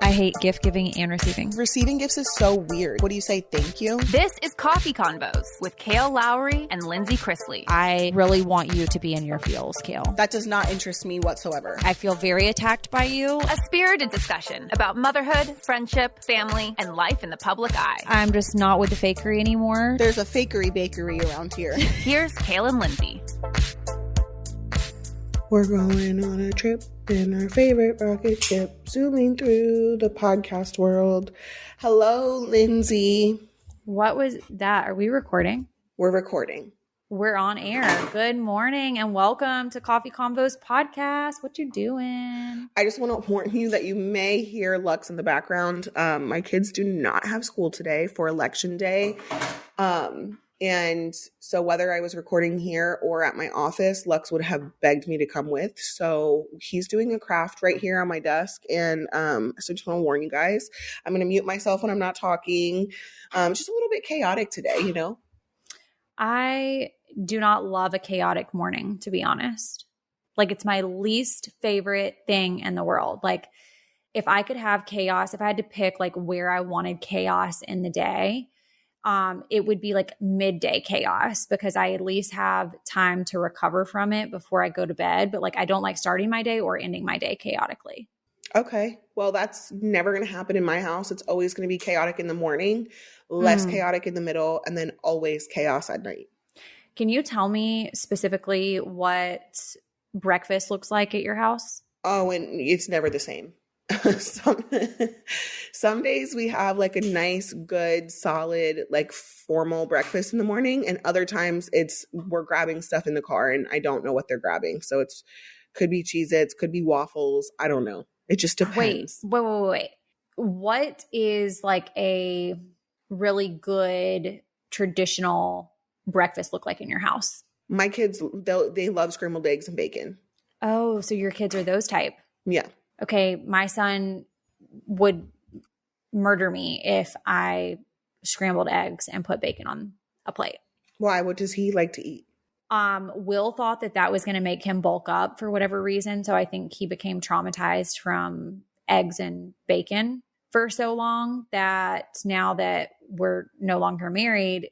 I hate gift giving and receiving. Receiving gifts is so weird. What do you say, thank you? This is Coffee Convos with Kail Lowry and Lindsie Chrisley. I really want you to be in your feels, Kail. That does not interest me whatsoever. I feel very attacked by you. A spirited discussion about motherhood, friendship, family, and life in the public eye. I'm just not with the fakery anymore. There's a fakery bakery around here. Here's Kail and Lindsie. We're going on a trip in our favorite rocket ship, zooming through the podcast world. Hello, Lindsie. What was that? Are we recording? We're recording. We're on air. Good morning and welcome to Coffee Convos podcast. What you doing? I just want to warn you that you may hear Lux in the background. My kids do not have school today for election day. And so whether I was recording here or at my office, Lux would have begged me to come with. So he's doing a craft right here on my desk. And so just want to warn you guys, I'm going to mute myself when I'm not talking. Just a little bit chaotic today, you know? I do not love a chaotic morning, to be honest. Like, it's my least favorite thing in the world. Like, if I could have chaos, if I had to pick like where I wanted chaos in the day, it would be like midday chaos because I at least have time to recover from it before I go to bed. But like, I don't like starting my day or ending my day chaotically. Okay. Well, that's never going to happen in my house. It's always going to be chaotic in the morning, less chaotic in the middle, and then always chaos at night. Can you tell me specifically what breakfast looks like at your house? Oh, and it's never the same. Some days we have like a nice, good, solid, like formal breakfast in the morning. And other times we're grabbing stuff in the car and I don't know what they're grabbing. So could be Cheez-Its, could be waffles. I don't know. It just depends. Wait. What is like a really good traditional breakfast look like in your house? My kids, they love scrambled eggs and bacon. Oh, so your kids are those type? Yeah. Okay, my son would murder me if I scrambled eggs and put bacon on a plate. Why? What does he like to eat? Will thought that was going to make him bulk up for whatever reason. So I think he became traumatized from eggs and bacon for so long that now that we're no longer married,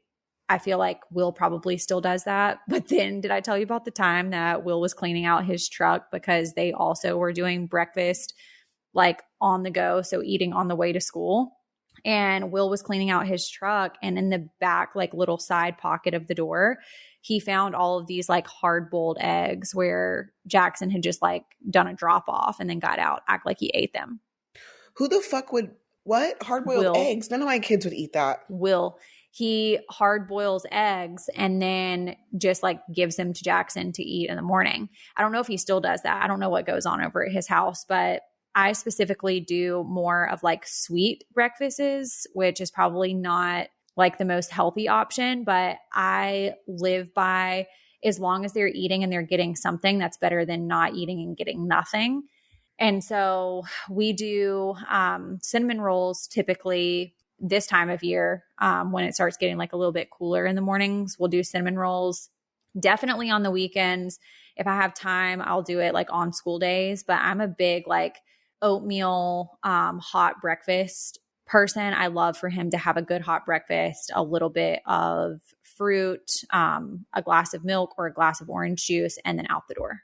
I feel like Will probably still does that. But then did I tell you about the time that Will was cleaning out his truck because they also were doing breakfast like on the go, so eating on the way to school. And Will was cleaning out his truck, and in the back like little side pocket of the door, he found all of these like hard-boiled eggs where Jackson had just like done a drop off and then got out, act like he ate them. Who the fuck would what? Hard-boiled eggs? None of my kids would eat that. Will. He hard boils eggs and then just like gives them to Jackson to eat in the morning. I don't know if he still does that. I don't know what goes on over at his house, but I specifically do more of like sweet breakfasts, which is probably not like the most healthy option, but I live by as long as they're eating and they're getting something, that's better than not eating and getting nothing. And so we do cinnamon rolls typically this time of year, when it starts getting like a little bit cooler in the mornings, we'll do cinnamon rolls. Definitely on the weekends. If I have time, I'll do it like on school days, but I'm a big like oatmeal, hot breakfast person. I love for him to have a good hot breakfast, a little bit of fruit, a glass of milk or a glass of orange juice, and then out the door.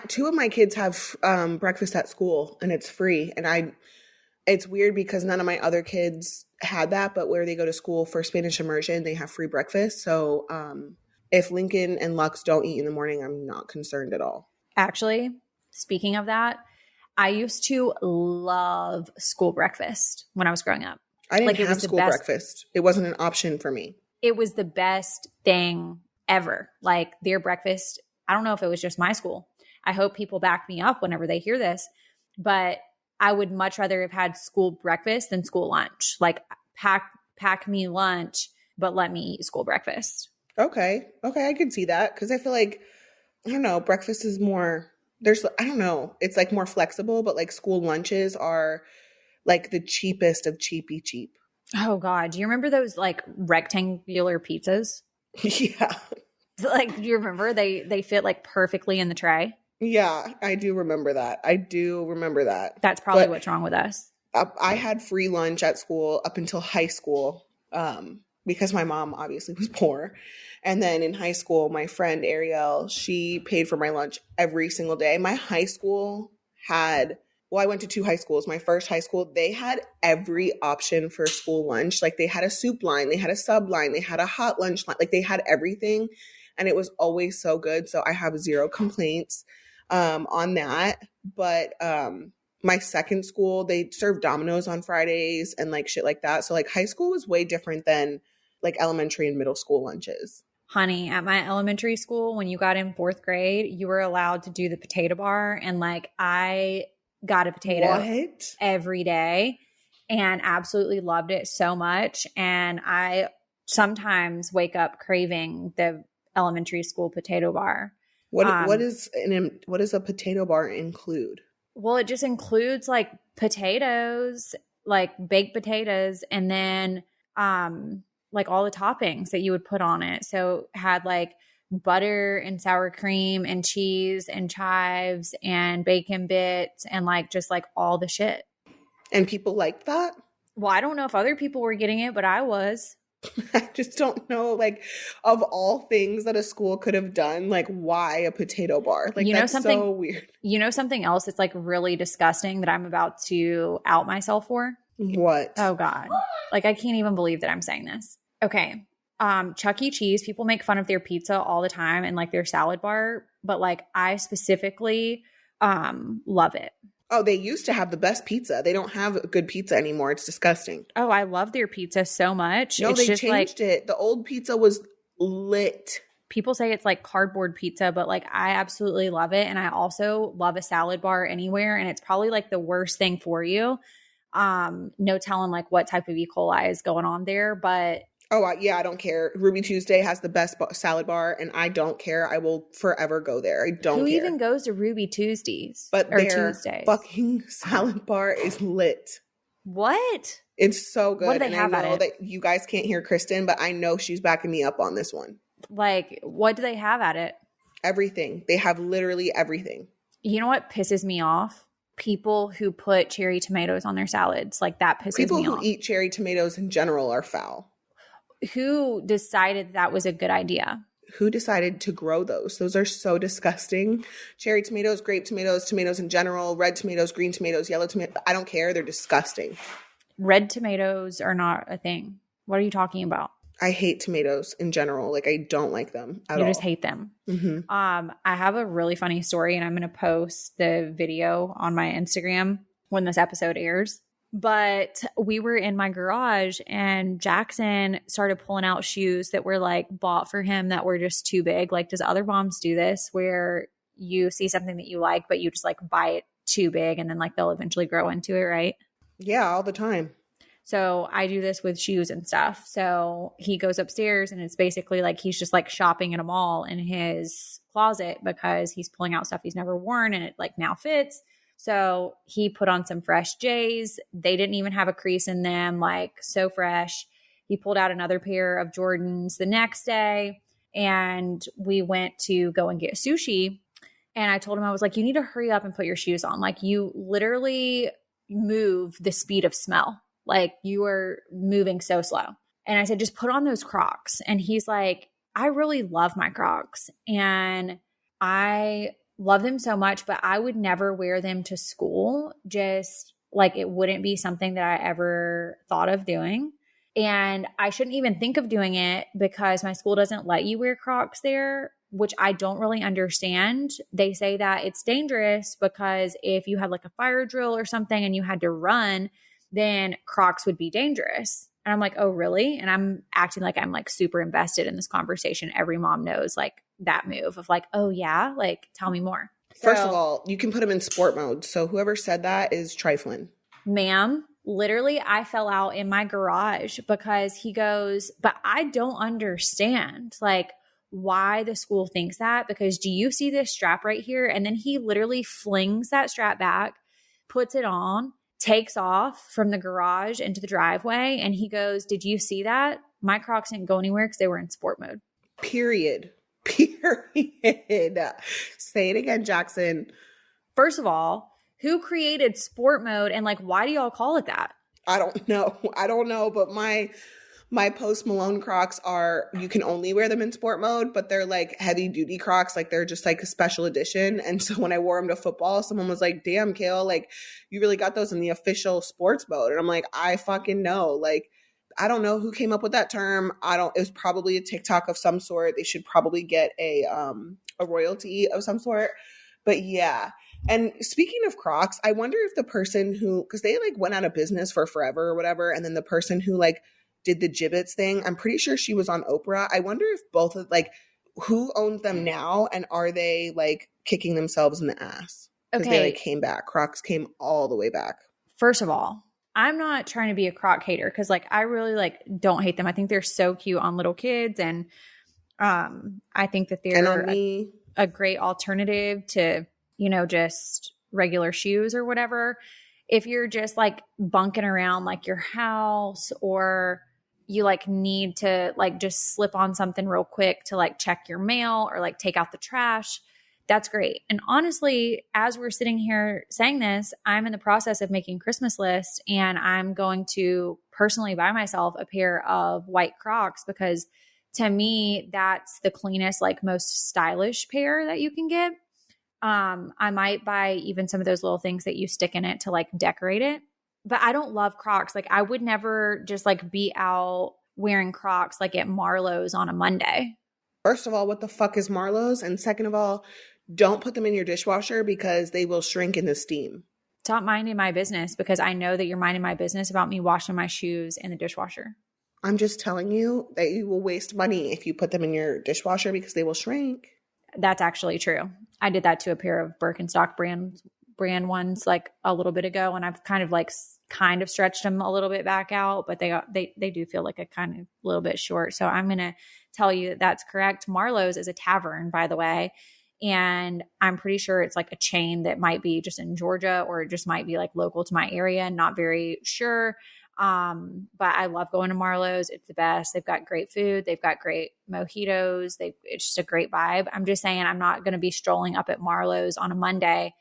Two of my kids have breakfast at school and it's free. And it's weird because none of my other kids had that, but where they go to school for Spanish immersion, they have free breakfast. So if Lincoln and Lux don't eat in the morning, I'm not concerned at all. Actually, speaking of that, I used to love school breakfast when I was growing up. I didn't have school breakfast. It wasn't an option for me. It was the best thing ever. Like their breakfast, I don't know if it was just my school. I hope people back me up whenever they hear this, but I would much rather have had school breakfast than school lunch. Like pack me lunch, but let me eat school breakfast. Okay, I can see that because I feel like, I don't know, breakfast is more, I don't know, it's like more flexible, but like school lunches are like the cheapest of cheapy cheap. Oh God. Do you remember those like rectangular pizzas? Yeah. Like, do you remember they fit like perfectly in the tray? Yeah, I do remember that. That's probably But what's wrong with us. I had free lunch at school up until high school, because my mom obviously was poor. And then in high school, my friend Ariel, she paid for my lunch every single day. My high school had, well, I went to two high schools. My first high school, they had every option for school lunch. Like they had a soup line, they had a sub line, they had a hot lunch line, like they had everything. And it was always so good. So I have zero complaints on that. But my second school, they served Domino's on Fridays and like shit like that. So like high school was way different than like elementary and middle school lunches. Honey, at my elementary school, when you got in fourth grade, you were allowed to do the potato bar. And like I got a potato What? every day and absolutely loved it so much. And I sometimes wake up craving the elementary school potato bar. What does a potato bar include? Well, it just includes like potatoes, like baked potatoes, and then like all the toppings that you would put on it. So it had like butter and sour cream and cheese and chives and bacon bits and like just like all the shit. And people liked that? Well, I don't know if other people were getting it, but I was. I just don't know, like, of all things that a school could have done, like, why a potato bar? Like, that's so weird. You know something else that's like really disgusting that I'm about to out myself for? What? Oh God. Like I can't even believe that I'm saying this. Okay. Chuck E. Cheese, people make fun of their pizza all the time and like their salad bar, but like I specifically love it. Oh, they used to have the best pizza. They don't have good pizza anymore. It's disgusting. Oh, I love their pizza so much. No, it's they just changed it. The old pizza was lit. People say it's like cardboard pizza, but like I absolutely love it. And I also love a salad bar anywhere. And it's probably like the worst thing for you. No telling like what type of E. coli is going on there, but oh yeah, I don't care. Ruby Tuesday has the best salad bar, and I don't care. I will forever go there. I don't care. Who even goes to Ruby Tuesdays? But or their Tuesdays? Fucking salad bar is lit. What? It's so good. What do they have I know at it? that you guys can't hear Kristen, but I know she's backing me up on this one. Like, what do they have at it? Everything. They have literally everything. You know what pisses me off? People who put cherry tomatoes on their salads. Like that pisses me off. People who eat cherry tomatoes in general are foul. Who decided that was a good idea? Who decided to grow those? Those are so disgusting. Cherry tomatoes, grape tomatoes, tomatoes in general, red tomatoes, green tomatoes, yellow tomatoes. I don't care. They're disgusting. Red tomatoes are not a thing. What are you talking about? I hate tomatoes in general. Like I don't like them at all. You just hate them. Mm-hmm. I have a really funny story and I'm going to post the video on my Instagram when this episode airs. But we were in my garage and Jackson started pulling out shoes that were like bought for him that were just too big. Like, does other moms do this where you see something that you like, but you just like buy it too big and then like they'll eventually grow into it, right? Yeah, all the time. So I do this with shoes and stuff. So he goes upstairs and it's basically like he's just like shopping at a mall in his closet because he's pulling out stuff he's never worn and it like now fits. So he put on some fresh J's. They didn't even have a crease in them, like so fresh. He pulled out another pair of Jordans the next day and we went to go and get sushi. And I told him, I was like, you need to hurry up and put your shoes on. Like you literally move the speed of smell. Like you are moving so slow. And I said, just put on those Crocs. And he's like, I really love my Crocs. And I love them so much, but I would never wear them to school. Just like it wouldn't be something that I ever thought of doing. And I shouldn't even think of doing it because my school doesn't let you wear Crocs there, which I don't really understand. They say that it's dangerous because if you had like a fire drill or something and you had to run, then Crocs would be dangerous. And I'm like, oh, really? And I'm acting like I'm like super invested in this conversation. Every mom knows like that move of like, oh yeah, like tell me more. First of all, you can put them in sport mode. So whoever said that is trifling. Ma'am, literally I fell out in my garage because he goes, but I don't understand like why the school thinks that, because do you see this strap right here? And then he literally flings that strap back, puts it on, takes off from the garage into the driveway. And he goes, did you see that? My Crocs didn't go anywhere because they were in sport mode. Period. Period. Say it again, Jackson. First of all, who created sport mode and like why do y'all call it that? I don't know, but my Post Malone Crocs are, you can only wear them in sport mode, but they're like heavy duty Crocs. Like they're just like a special edition. And so when I wore them to football, someone was like, damn, Kail, like you really got those in the official sports mode. And I'm like, I fucking know. Like, I don't know who came up with that term. It was probably a TikTok of some sort. They should probably get a royalty of some sort. But yeah. And speaking of Crocs, I wonder if the person who, because they like went out of business for forever or whatever. And then the person who like did the gibbets thing, I'm pretty sure she was on Oprah. I wonder if both of like who owns them now and are they like kicking themselves in the ass? Because they like came back. Crocs came all the way back. First of all, I'm not trying to be a Croc hater because like I really like don't hate them. I think they're so cute on little kids and I think that they're a great alternative to, you know, just regular shoes or whatever. If you're just like bunking around like your house or you like need to like just slip on something real quick to like check your mail or like take out the trash, that's great. And honestly, as we're sitting here saying this, I'm in the process of making Christmas lists and I'm going to personally buy myself a pair of white Crocs because to me, that's the cleanest, like most stylish pair that you can get. I might buy even some of those little things that you stick in it to like decorate it. But I don't love Crocs. Like I would never just like be out wearing Crocs like at Marlowe's on a Monday. First of all, what the fuck is Marlowe's? And second of all, don't put them in your dishwasher because they will shrink in the steam. Stop minding my business because I know that you're minding my business about me washing my shoes in the dishwasher. I'm just telling you that you will waste money if you put them in your dishwasher because they will shrink. That's actually true. I did that to a pair of Birkenstock brand ones like a little bit ago, and I've kind of stretched them a little bit back out, but they do feel like a kind of little bit short. So I'm going to tell you that that's correct. Marlowe's is a tavern, by the way, and I'm pretty sure it's like a chain that might be just in Georgia or it just might be like local to my area. Not very sure. But I love going to Marlowe's. It's the best. They've got great food. They've got great mojitos. It's just a great vibe. I'm just saying I'm not going to be strolling up at Marlowe's on a Monday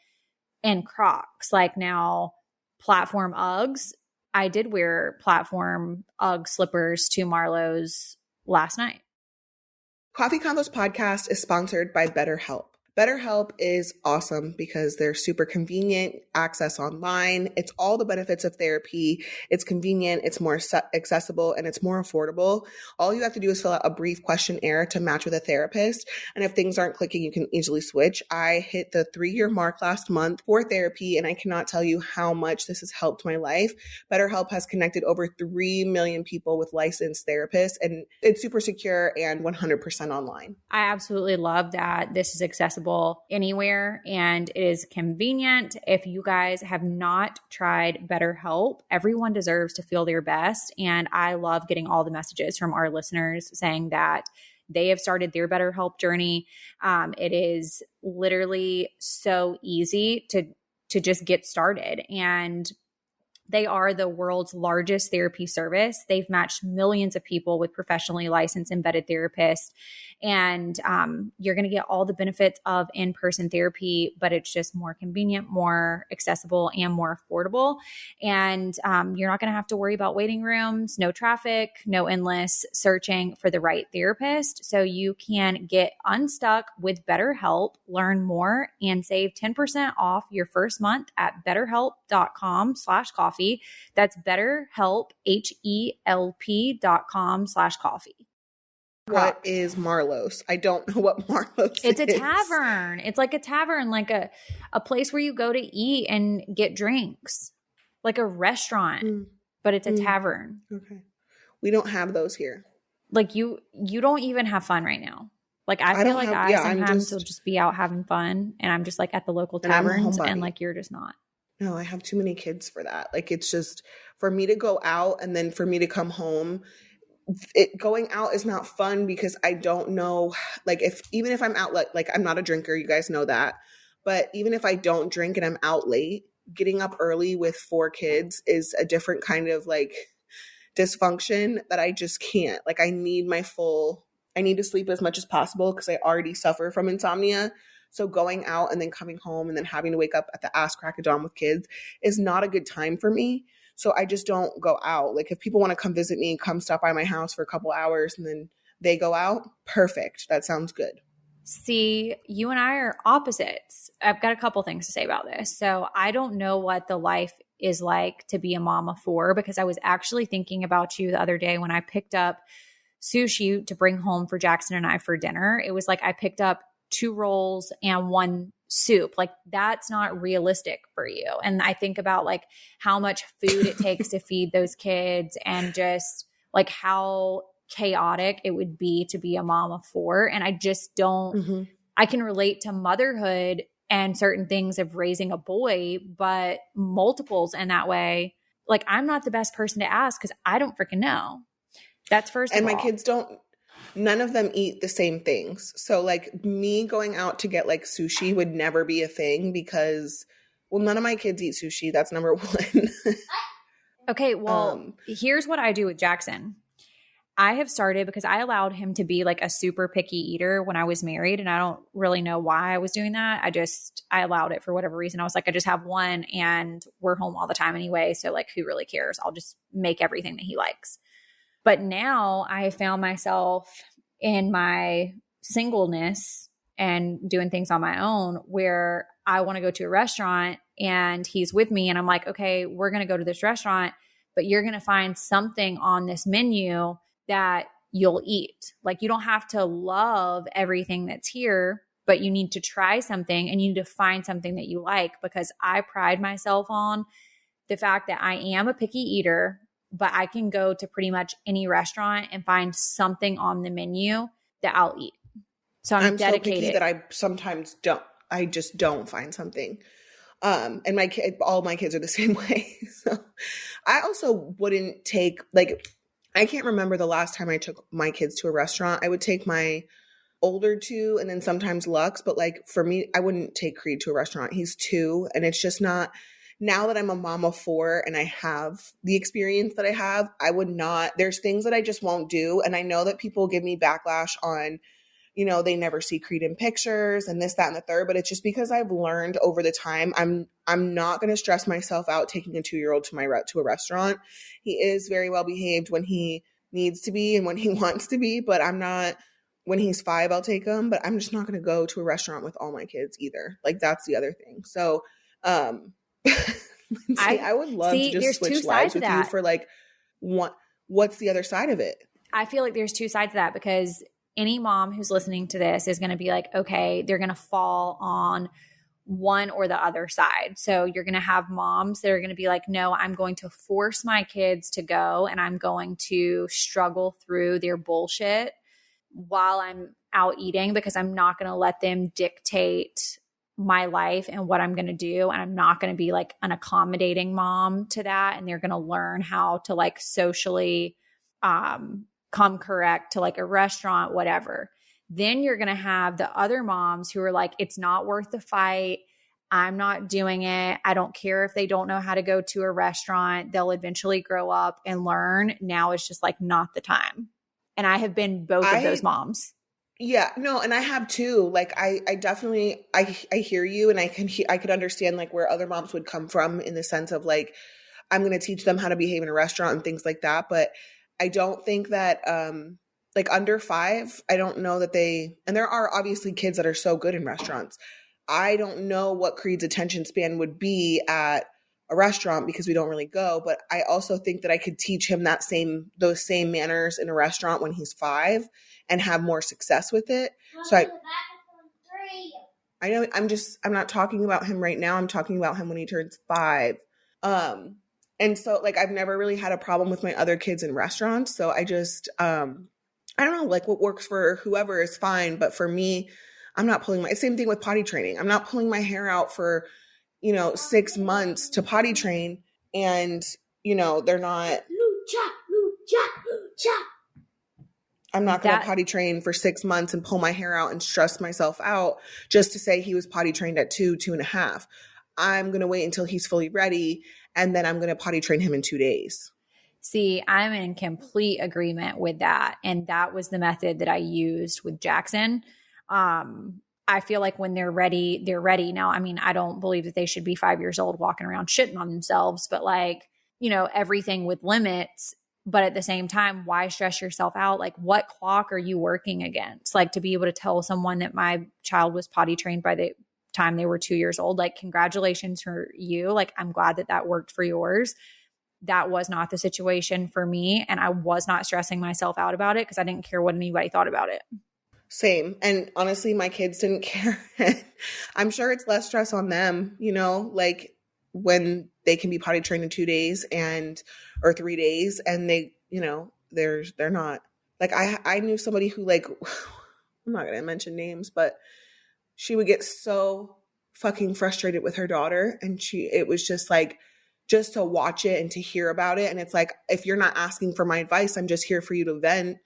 in Crocs. Like now platform Uggs. I did wear platform Ugg slippers to Marlowe's last night. Coffee Convos podcast is sponsored by BetterHelp. BetterHelp is awesome because they're super convenient, access online. It's all the benefits of therapy. It's convenient, it's more accessible, and it's more affordable. All you have to do is fill out a brief questionnaire to match with a therapist. And if things aren't clicking, you can easily switch. I hit the 3-year mark last month for therapy, and I cannot tell you how much this has helped my life. BetterHelp has connected over 3 million people with licensed therapists, and it's super secure and 100% online. I absolutely love that this is accessible anywhere and it is convenient. If you guys have not tried BetterHelp, everyone deserves to feel their best. And I love getting all the messages from our listeners saying that they have started their BetterHelp journey. It is literally so easy to just get started. And they are the world's largest therapy service. They've matched millions of people with professionally licensed embedded therapists. And you're going to get all the benefits of in-person therapy, but it's just more convenient, more accessible, and more affordable. And you're not going to have to worry about waiting rooms, no traffic, no endless searching for the right therapist. So you can get unstuck with BetterHelp, learn more, and save 10% off your first month at betterhelp.com/coffee. That's BetterHelp, HELP.com/coffee. What is Marlowe's? I don't know what Marlowe's is. It's a tavern. It's like a tavern, like a place where you go to eat and get drinks, like a restaurant, but it's a tavern. Okay. We don't have those here. Like you don't even have fun right now. Like I feel like I sometimes will just be out having fun and I'm just like at the local taverns and like you're just not. No, I have too many kids for that. Like it's just for me to go out and then for me to come home. Going out is not fun because I don't know, like even if I'm out, like I'm not a drinker, you guys know that, but even if I don't drink and I'm out late, getting up early with 4 kids is a different kind of like dysfunction that I just can't. Like I need my full I need to sleep as much as possible because I already suffer from insomnia. So going out and then coming home and then having to wake up at the ass crack of dawn with kids is not a good time for me. So I just don't go out. Like if people want to come visit me, come stop by my house for a couple hours and then they go out, perfect. That sounds good. See, you and I are opposites. I've got a couple things to say about this. So I don't know what the life is like to be a mom of four, because I was actually thinking about you the other day when I picked up sushi to bring home for Jackson and I for dinner. It was like I picked up 2 rolls and 1 soup. Like that's not realistic for you. And I think about like how much food it takes to feed those kids and just like how chaotic it would be to be a mom of 4. And I just don't, I can relate to motherhood and certain things of raising a boy, but multiples in that way. Like I'm not the best person to ask because I don't freaking know. That's first of all. And my kids none of them eat the same things. So like me going out to get like sushi would never be a thing because, well, none of my kids eat sushi. That's number one. Okay. Well, here's what I do with Jackson. I have started because I allowed him to be like a super picky eater when I was married. And I don't really know why I was doing that. I allowed it for whatever reason. I was like, I just have one and we're home all the time anyway. So like, who really cares? I'll just make everything that he likes. But now I have found myself in my singleness and doing things on my own where I want to go to a restaurant and he's with me and I'm like, okay, we're going to go to this restaurant, but you're going to find something on this menu that you'll eat. Like you don't have to love everything that's here, but you need to try something and you need to find something that you like, because I pride myself on the fact that I am a picky eater, but I can go to pretty much any restaurant and find something on the menu that I'll eat. So I'm dedicated. So picky that I sometimes don't. I just don't find something. And all my kids are the same way. So I also wouldn't take like, I can't remember the last time I took my kids to a restaurant. I would take my older 2 and then sometimes Lux, but like for me, I wouldn't take Creed to a restaurant. He's 2 and it's just not. Now that I'm a mom of 4 and I have the experience that I have, I would not, there's things that I just won't do. And I know that people give me backlash on, you know, they never see Creed in pictures and this, that, and the third, but it's just because I've learned over the time, I'm not going to stress myself out taking a 2-year-old to a restaurant. He is very well behaved when he needs to be and when he wants to be, but I'm not, when he's 5, I'll take him, but I'm just not going to go to a restaurant with all my kids either. Like that's the other thing. So, Lindsie, I would love to just switch lives with you for like, what's the other side of it? I feel like there's 2 sides to that because any mom who's listening to this is going to be like, okay, they're going to fall on one or the other side. So you're going to have moms that are going to be like, no, I'm going to force my kids to go and I'm going to struggle through their bullshit while I'm out eating because I'm not going to let them dictate my life and what I'm going to do. And I'm not going to be like an accommodating mom to that. And they're going to learn how to like socially come correct to like a restaurant, whatever. Then you're going to have the other moms who are like, it's not worth the fight. I'm not doing it. I don't care if they don't know how to go to a restaurant. They'll eventually grow up and learn. Now it's just like not the time. And I have been both of those moms. Yeah, no, and I have too. Like I definitely, I hear you and I could understand like where other moms would come from in the sense of like, I'm going to teach them how to behave in a restaurant and things like that. But I don't think that, like under 5, I don't know that and there are obviously kids that are so good in restaurants. I don't know what Creed's attention span would be at a restaurant because we don't really go. But I also think that I could teach him those same manners in a restaurant when he's 5 and have more success with it. So I know I'm not talking about him right now. I'm talking about him when he turns 5. And so like, I've never really had a problem with my other kids in restaurants. So I just, I don't know, like what works for whoever is fine. But for me, I'm not same thing with potty training. I'm not pulling my hair out for, 6 months to potty train. And, they're not, I'm not going to potty train for 6 months and pull my hair out and stress myself out just to say he was potty trained at 2.5. I'm going to wait until he's fully ready. And then I'm going to potty train him in 2 days. See, I'm in complete agreement with that. And that was the method that I used with Jackson. I feel like when they're ready, they're ready. Now, I mean, I don't believe that they should be 5 years old walking around shitting on themselves, but like, you know, everything with limits. But at the same time, why stress yourself out? Like, what clock are you working against? Like, to be able to tell someone that my child was potty trained by the time they were 2 years old, like, congratulations for you. Like, I'm glad that that worked for yours. That was not the situation for me. And I was not stressing myself out about it because I didn't care what anybody thought about it. Same. And honestly, my kids didn't care. I'm sure it's less stress on them, you know, like when they can be potty trained in 2 days or 3 days and they, you know, they're not like, I knew somebody who like, I'm not going to mention names, but she would get so fucking frustrated with her daughter. And it was just like, just to watch it and to hear about it. And it's like, if you're not asking for my advice, I'm just here for you to vent.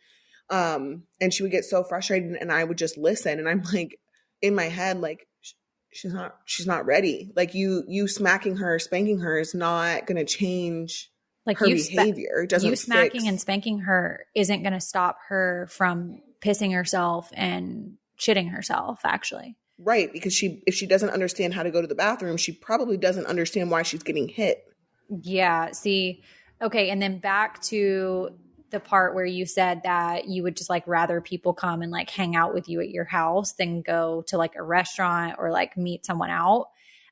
And she would get so frustrated and I would just listen. And I'm like, in my head, like, she's not ready. Like you smacking her, spanking her is not going to change like her behavior. It doesn't you smacking fix. and spanking her isn't going to stop her from pissing herself and shitting herself, actually. Right. Because if she doesn't understand how to go to the bathroom, she probably doesn't understand why she's getting hit. Yeah. See, okay. And then back to the part where you said that you would just like rather people come and like hang out with you at your house than go to like a restaurant or like meet someone out.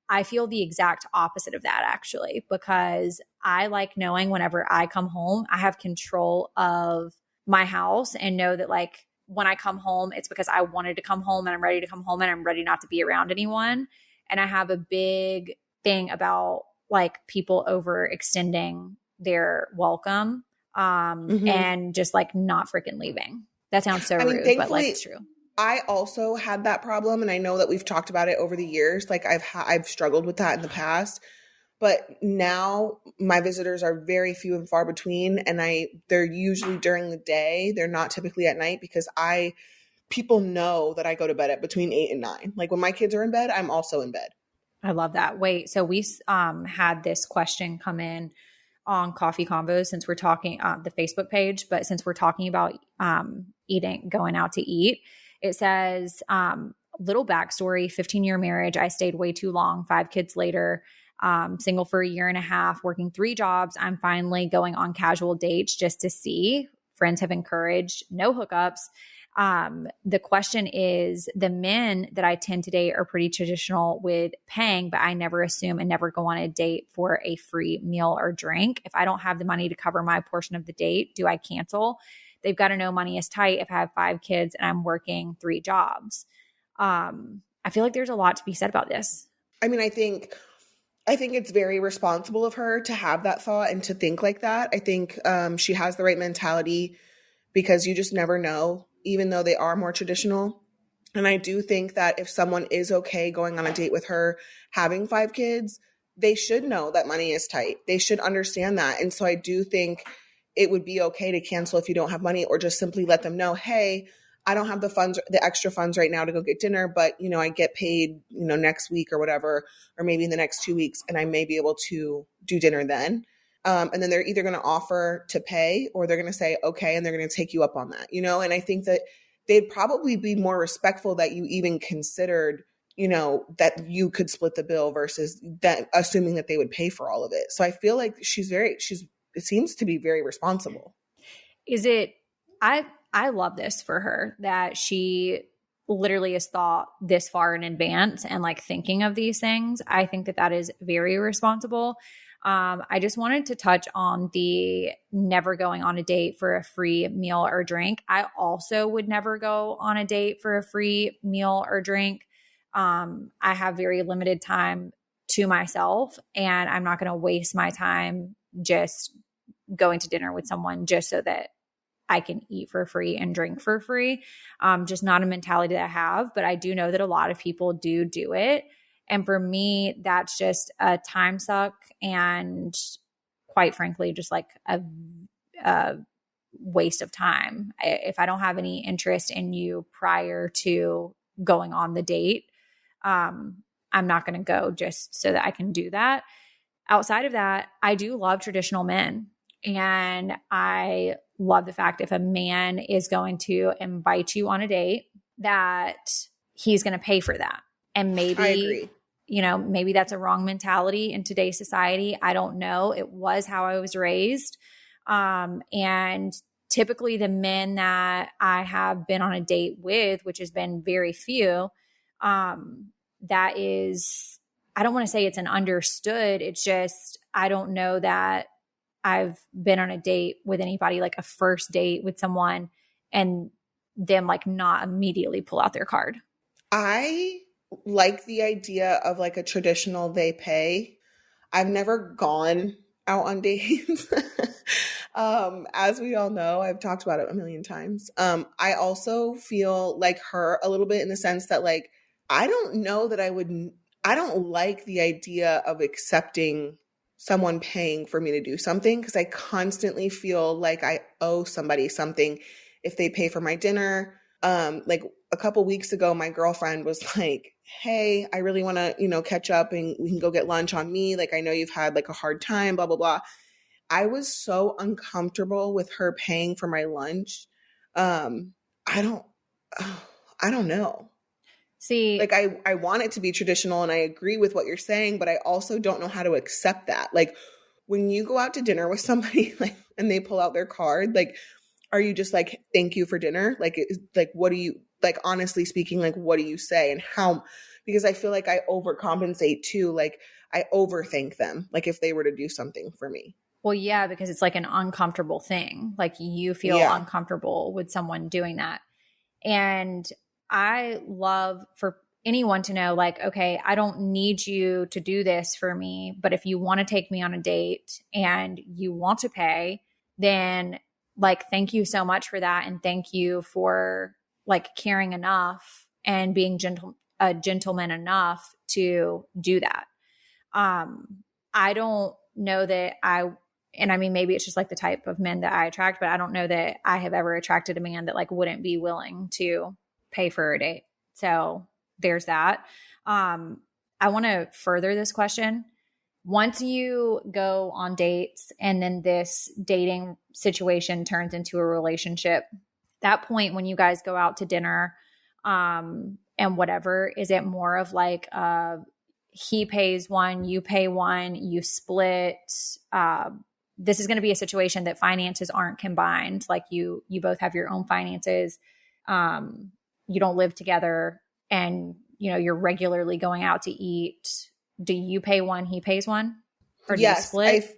I feel the exact opposite of that actually, because I like knowing whenever I come home, I have control of my house and know that like when I come home, it's because I wanted to come home and I'm ready to come home and I'm ready not to be around anyone. And I have a big thing about like people overextending their welcome and just like not freaking leaving. That sounds so rude, but like it's true. I also had that problem, and I know that we've talked about it over the years. Like I've struggled with that in the past, but now my visitors are very few and far between, and they're usually during the day. They're not typically at night because people know that I go to bed at between 8 and 9. Like when my kids are in bed, I'm also in bed. I love that. Wait, so we had this question come in on Coffee Combos since we're talking the Facebook page, but since we're talking about going out to eat, it says little backstory, 15-year marriage. I stayed way too long, 5 kids later, single for a year and a half, working 3 jobs. I'm finally going on casual dates just to see. Friends have encouraged, no hookups. The question is, the men that I tend to date are pretty traditional with paying, but I never assume and never go on a date for a free meal or drink. If I don't have the money to cover my portion of the date, do I cancel? They've got to know money is tight if I have 5 kids and I'm working 3 jobs. I feel like there's a lot to be said about this. I mean, I think it's very responsible of her to have that thought and to think like that. I think she has the right mentality because you just never know, even though they are more traditional. And I do think that if someone is okay going on a date with her, having 5 kids, they should know that money is tight. They should understand that. And so I do think it would be okay to cancel if you don't have money, or just simply let them know, hey, I don't have the extra funds right now to go get dinner, but I get paid, next week or whatever, or maybe in the next 2 weeks, and I may be able to do dinner then. And then they're either going to offer to pay or they're going to say, okay, and they're going to take you up on that, and I think that they'd probably be more respectful that you even considered, that you could split the bill versus that assuming that they would pay for all of it. So I feel like it seems to be very responsible. I love this for her that she literally has thought this far in advance and like thinking of these things. I think that is very responsible. I just wanted to touch on the never going on a date for a free meal or drink. I also would never go on a date for a free meal or drink. I have very limited time to myself, and I'm not going to waste my time just going to dinner with someone just so that I can eat for free and drink for free. Just not a mentality that I have, but I do know that a lot of people do it. And for me, that's just a time suck and quite frankly, just like a waste of time. If I don't have any interest in you prior to going on the date, I'm not going to go just so that I can do that. Outside of that, I do love traditional men. And I love the fact if a man is going to invite you on a date, that he's going to pay for that. And maybe, I agree. Maybe that's a wrong mentality in today's society. I don't know. It was how I was raised. And typically the men that I have been on a date with, which has been very few, that is, I don't want to say it's an understood. It's just, I don't know that I've been on a date with anybody, like a first date with someone, and them like not immediately pull out their card. I like the idea of like a traditional they pay. I've never gone out on dates. As we all know, I've talked about it a million times. I also feel like her a little bit in the sense that like, I don't know that I don't like the idea of accepting someone paying for me to do something, because I constantly feel like I owe somebody something if they pay for my dinner. Like a couple weeks ago, my girlfriend was like, hey, I really want to, catch up and we can go get lunch on me. Like, I know you've had like a hard time, blah, blah, blah. I was so uncomfortable with her paying for my lunch. I don't know. See, like I want it to be traditional and I agree with what you're saying, but I also don't know how to accept that. Like when you go out to dinner with somebody like, and they pull out their card, like, are you just like, thank you for dinner? Like, what do you, like, honestly speaking, like, what do you say and how? Because I feel like I overcompensate too. Like I overthink them, like if they were to do something for me. well, yeah, because it's like an uncomfortable thing. Like you feel uncomfortable with someone doing that. And I love for anyone to know, like, okay, I don't need you to do this for me, but if you want to take me on a date and you want to pay, then like, thank you so much for that. And thank you for like caring enough and being a gentleman enough to do that. I don't know that and I mean, maybe it's just like the type of men that I attract, but I don't know that I have ever attracted a man that like wouldn't be willing to pay for a date. So there's that. I want to further this question. Once you go on dates and then this dating situation turns into a relationship, that point when you guys go out to dinner, and whatever, is it more of like, he pays one, you pay one, you split, this is going to be a situation that finances aren't combined. Like you both have your own finances. You don't live together and you're regularly going out to eat. Do you pay one, he pays one? Or do you split?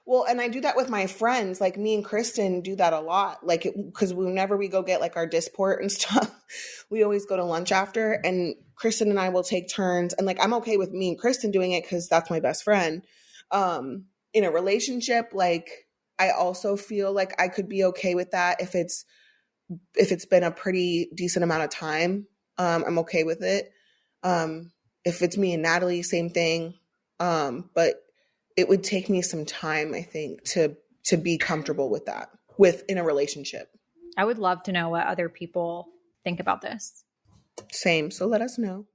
Well, and I do that with my friends. Like me and Kristen do that a lot. Like, because whenever we go get like our disport and stuff, we always go to lunch after, and Kristen and I will take turns. And like, I'm okay with me and Kristen doing it because that's my best friend. In a relationship, like I also feel like I could be okay with that if it's been a pretty decent amount of time. I'm okay with it. If it's me and Natalie, same thing. But it would take me some time, I think, to be comfortable with that in a relationship. I would love to know what other people think about this. Same. So let us know.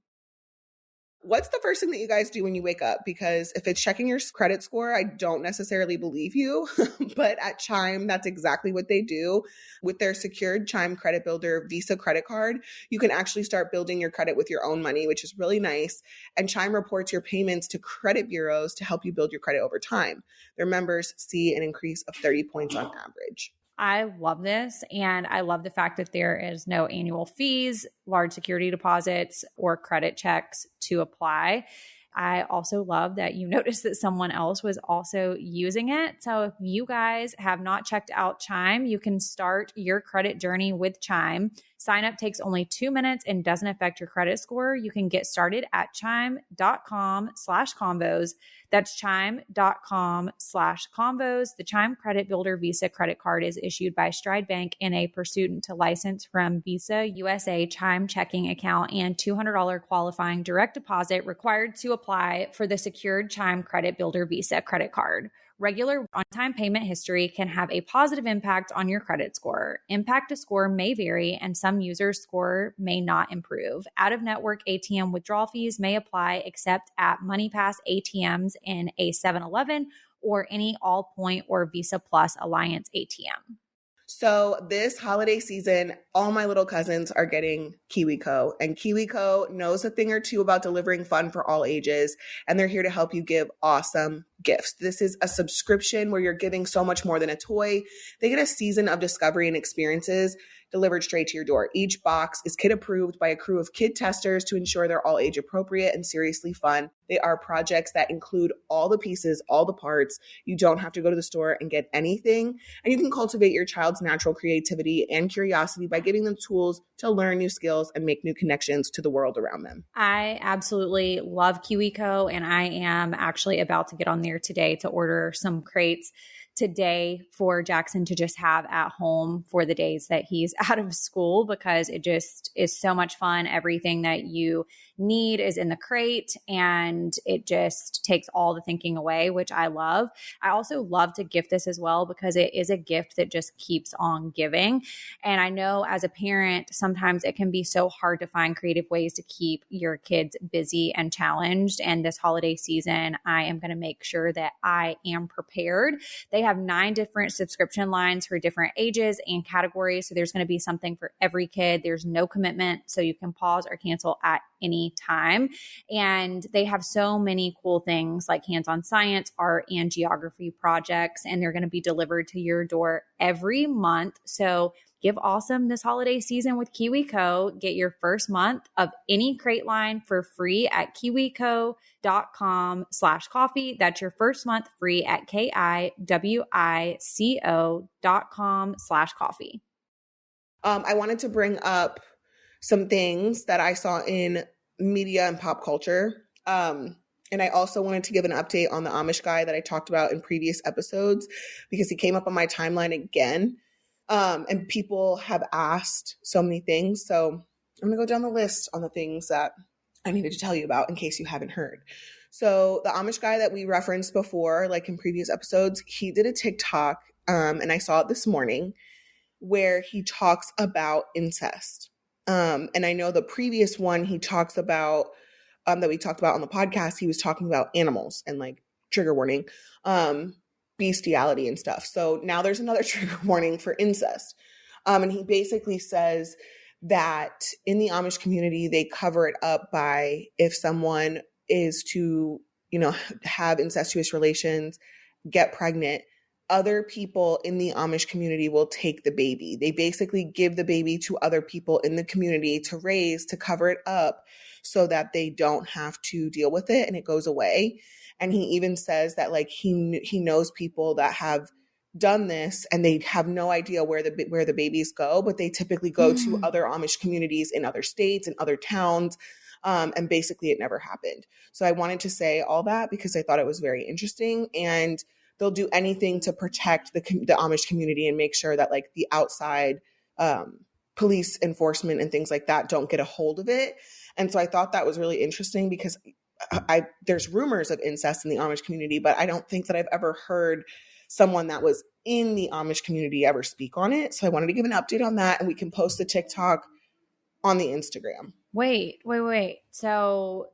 What's the first thing that you guys do when you wake up? Because if it's checking your credit score, I don't necessarily believe you. But at Chime, that's exactly what they do. With their secured Chime Credit Builder Visa credit card, you can actually start building your credit with your own money, which is really nice. And Chime reports your payments to credit bureaus to help you build your credit over time. Their members see an increase of 30 points on average. I love this. And I love the fact that there is no annual fees, large security deposits, or credit checks to apply. I also love that you noticed that someone else was also using it. So if you guys have not checked out Chime, you can start your credit journey with Chime. Sign up takes only 2 minutes and doesn't affect your credit score. You can get started at chime.com/convos. That's chime.com/convos. The Chime Credit Builder Visa credit card is issued by Stride Bank in a pursuant to license from Visa USA Chime checking account, and $200 qualifying direct deposit required to apply for the secured Chime Credit Builder Visa credit card. Regular on-time payment history can have a positive impact on your credit score. Impact to score may vary, and some users' score may not improve. Out-of-network ATM withdrawal fees may apply except at MoneyPass ATMs in a 7-Eleven or any Allpoint or Visa Plus Alliance ATM. So this holiday season, all my little cousins are getting KiwiCo, and KiwiCo knows a thing or two about delivering fun for all ages, and they're here to help you give awesome gifts. This is a subscription where you're giving so much more than a toy. They get a season of discovery and experiences delivered straight to your door. Each box is kid approved by a crew of kid testers to ensure they're all age appropriate and seriously fun. They are projects that include all the pieces, all the parts. You don't have to go to the store and get anything. And you can cultivate your child's natural creativity and curiosity by giving them tools to learn new skills and make new connections to the world around them. I absolutely love KiwiCo, and I am actually about to get on there today to order some crates today for Jackson to just have at home for the days that he's out of school, because it just is so much fun. Everything that you need is in the crate, and it just takes all the thinking away, which I love. I also love to gift this as well, because it is a gift that just keeps on giving. And I know as a parent, sometimes it can be so hard to find creative ways to keep your kids busy and challenged. And this holiday season, I am going to make sure that I am prepared. They have 9 different subscription lines for different ages and categories. So there's going to be something for every kid. There's no commitment, so you can pause or cancel at any time. And they have so many cool things like hands-on science, art, and geography projects, and they're going to be delivered to your door every month. So give awesome this holiday season with KiwiCo. Get your first month of any crate line for free at kiwico.com/coffee. That's your first month free at kiwico.com/coffee. I wanted to bring up some things that I saw in media and pop culture. And I also wanted to give an update on the Amish guy that I talked about in previous episodes, because he came up on my timeline again. And people have asked so many things. So I'm going to go down the list on the things that I needed to tell you about in case you haven't heard. So the Amish guy that we referenced before, like in previous episodes, he did a TikTok, and I saw it this morning, where he talks about incest. And I know the previous one he talks about, that we talked about on the podcast, he was talking about animals and, like, trigger warning, bestiality and stuff. So now there's another trigger warning for incest. And he basically says that in the Amish community, they cover it up by, if someone is to, have incestuous relations, get pregnant, other people in the Amish community will take the baby. They basically give the baby to other people in the community to raise, to cover it up, so that they don't have to deal with it and it goes away. And he even says that, like, he knows people that have done this and they have no idea where the babies go, but they typically go to other Amish communities in other states and other towns. And basically it never happened. So I wanted to say all that because I thought it was very interesting, and they'll do anything to protect the Amish community and make sure that, like, the outside police enforcement and things like that don't get a hold of it. And so I thought that was really interesting, because there's rumors of incest in the Amish community, but I don't think that I've ever heard someone that was in the Amish community ever speak on it. So I wanted to give an update on that, and we can post the TikTok on the Instagram. Wait. So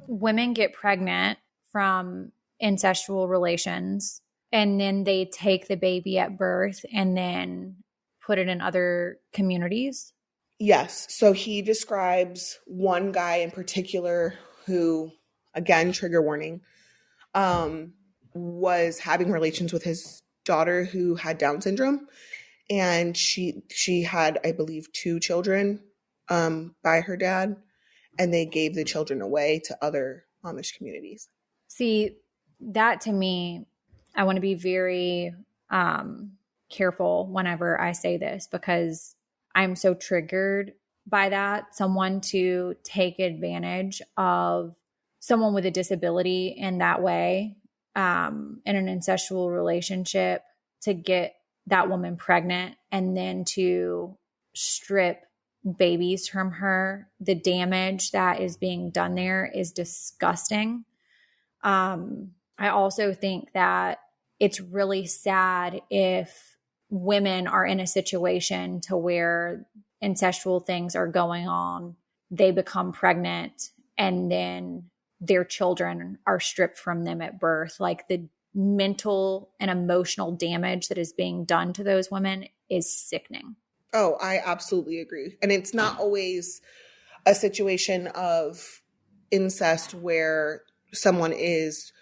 women get pregnant from incestual relations, and then they take the baby at birth and then put it in other communities? Yes. So he describes one guy in particular who, again, trigger warning, was having relations with his daughter who had Down syndrome. And she had, I believe, 2 children by her dad, and they gave the children away to other Amish communities. See, that to me, I want to be very careful whenever I say this, because I'm so triggered by that. Someone to take advantage of someone with a disability in that way, in an incestual relationship, to get that woman pregnant and then to strip babies from her. The damage that is being done there is disgusting. I also think that it's really sad if women are in a situation to where incestual things are going on, they become pregnant, and then their children are stripped from them at birth. Like, the mental and emotional damage that is being done to those women is sickening. Oh, I absolutely agree. And it's not always a situation of incest where someone is,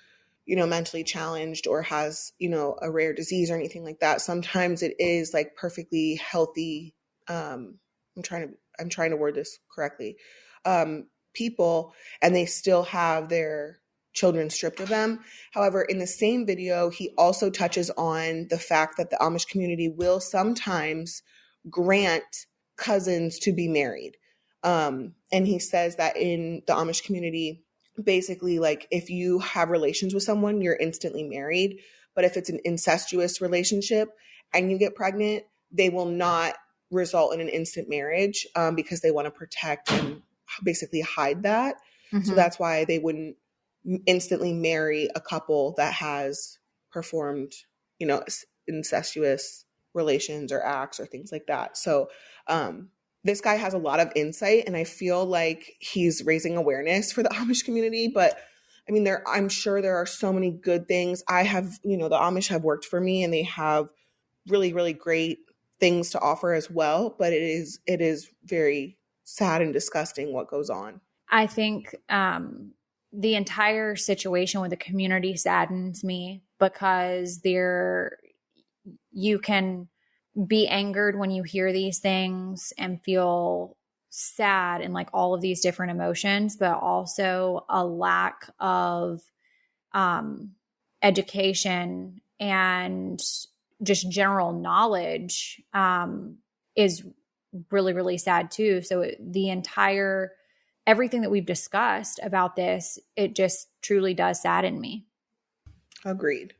mentally challenged or has, a rare disease or anything like that. Sometimes it is like perfectly healthy. I'm trying to word this correctly. People, and they still have their children stripped of them. However, in the same video, he also touches on the fact that the Amish community will sometimes grant cousins to be married. And he says that in the Amish community, basically, like, if you have relations with someone, you're instantly married. But if it's an incestuous relationship and you get pregnant, they will not result in an instant marriage, because they want to protect and basically hide that. Mm-hmm. So that's why they wouldn't instantly marry a couple that has performed, incestuous relations or acts or things like that. So this guy has a lot of insight, and I feel like he's raising awareness for the Amish community. But I mean, I'm sure there are so many good things. I have, the Amish have worked for me, and they have really, really great things to offer as well. But it is very sad and disgusting what goes on. I think the entire situation with the community saddens me, because you can be angered when you hear these things and feel sad and like all of these different emotions, but also a lack of education and just general knowledge is really, really sad too. So everything that we've discussed about this, it just truly does sadden me. Agreed.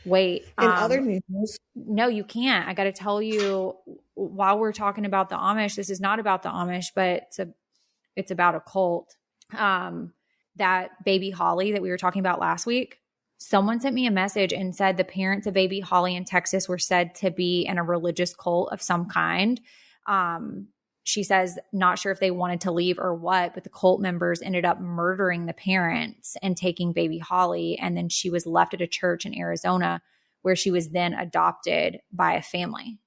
Wait. In other news. No, you can't. I got to tell you, while we're talking about the Amish, this is not about the Amish, but it's about a cult. That baby Holly that we were talking about last week, someone sent me a message and said the parents of baby Holly in Texas were said to be in a religious cult of some kind. She says, not sure if they wanted to leave or what, but the cult members ended up murdering the parents and taking baby Holly. And then she was left at a church in Arizona, where she was then adopted by a family.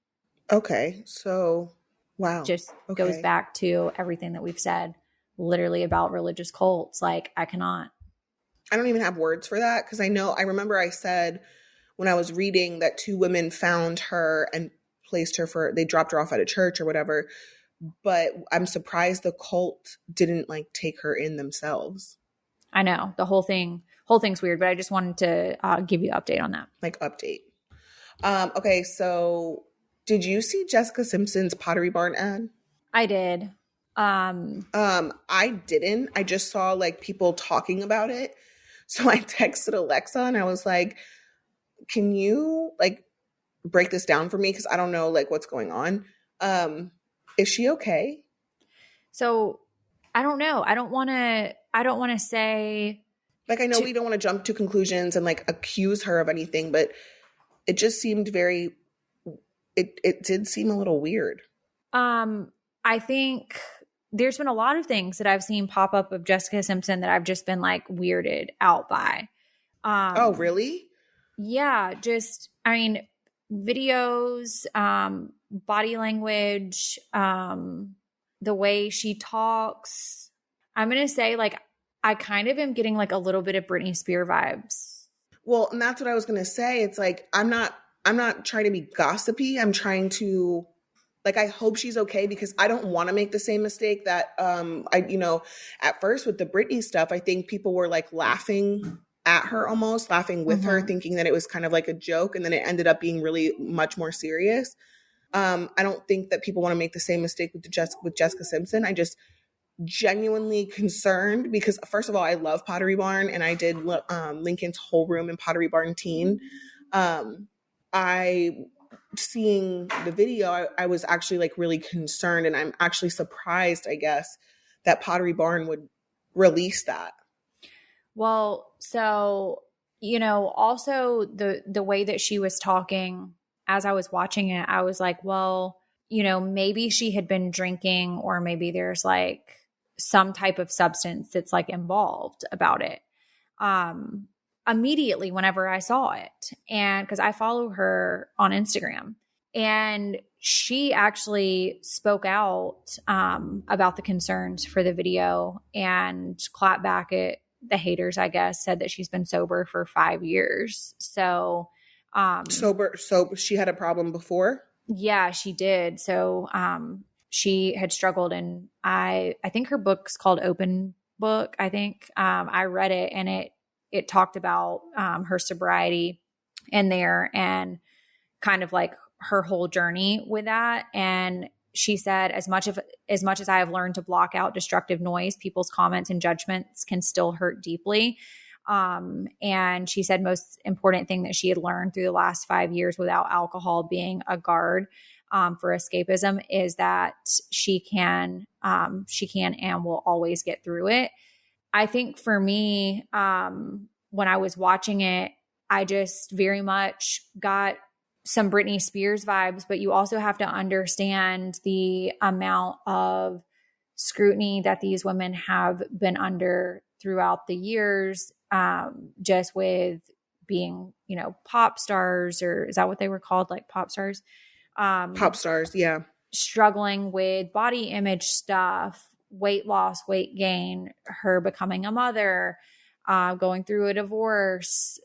Okay. So, wow. Just goes back to everything that we've said literally about religious cults. Like, I don't even have words for that, because I remember I said when I was reading that two women found her and they dropped her off at a church or whatever. But I'm surprised the cult didn't like take her in themselves. I know the whole thing's weird, but I just wanted to give you an update on that. Like, update. Okay. So did you see Jessica Simpson's Pottery Barn ad? I did. I didn't. I just saw like people talking about it. So I texted Alexa and I was like, can you like break this down for me? Cause I don't know like what's going on. Is she okay? So I don't know. I don't want to say. Like, I know we don't want to jump to conclusions and like accuse her of anything, but it just seemed it did seem a little weird. I think there's been a lot of things that I've seen pop up of Jessica Simpson that I've just been like weirded out by. Oh, really? Yeah. Just, I mean, videos, body language, the way she talks. I'm going to say like, I kind of am getting like a little bit of Britney Spears vibes. Well, and that's what I was going to say. It's like, I'm not trying to be gossipy. I'm trying to like, I hope she's okay, because I don't want to make the same mistake that, at first with the Britney stuff, I think people were like laughing at her, almost laughing with her, thinking that it was kind of like a joke. And then it ended up being really much more serious. I don't think that people want to make the same mistake with Jessica Simpson. I just genuinely concerned, because first of all, I love Pottery Barn, and I did Lincoln's whole room in Pottery Barn teen. Seeing the video, I was actually like really concerned, and I'm actually surprised, I guess, that Pottery Barn would release that. Well, so, also the way that she was talking as I was watching it, I was like, well, maybe she had been drinking, or maybe there's like some type of substance that's like involved about it. immediately whenever I saw it. And because I follow her on Instagram, and she actually spoke out about the concerns for the video and clapped back at the haters, I guess, said that she's been sober for 5 years. So sober. So she had a problem before? Yeah, she did. So she had struggled, and I think her book's called Open Book. I think I read it, and it talked about her sobriety in there and kind of like her whole journey with that. And she said, as much as I have learned to block out destructive noise, people's comments and judgments can still hurt deeply. And she said most important thing that she had learned through the last 5 years without alcohol being a guard for escapism is that she can and will always get through it. I think for me, when I was watching it, I just very much got some Britney Spears vibes, but you also have to understand the amount of scrutiny that these women have been under throughout the years, just with being, pop stars, or is that what they were called? Like pop stars? Pop stars, yeah. Struggling with body image stuff, weight loss, weight gain, her becoming a mother, going through a divorce,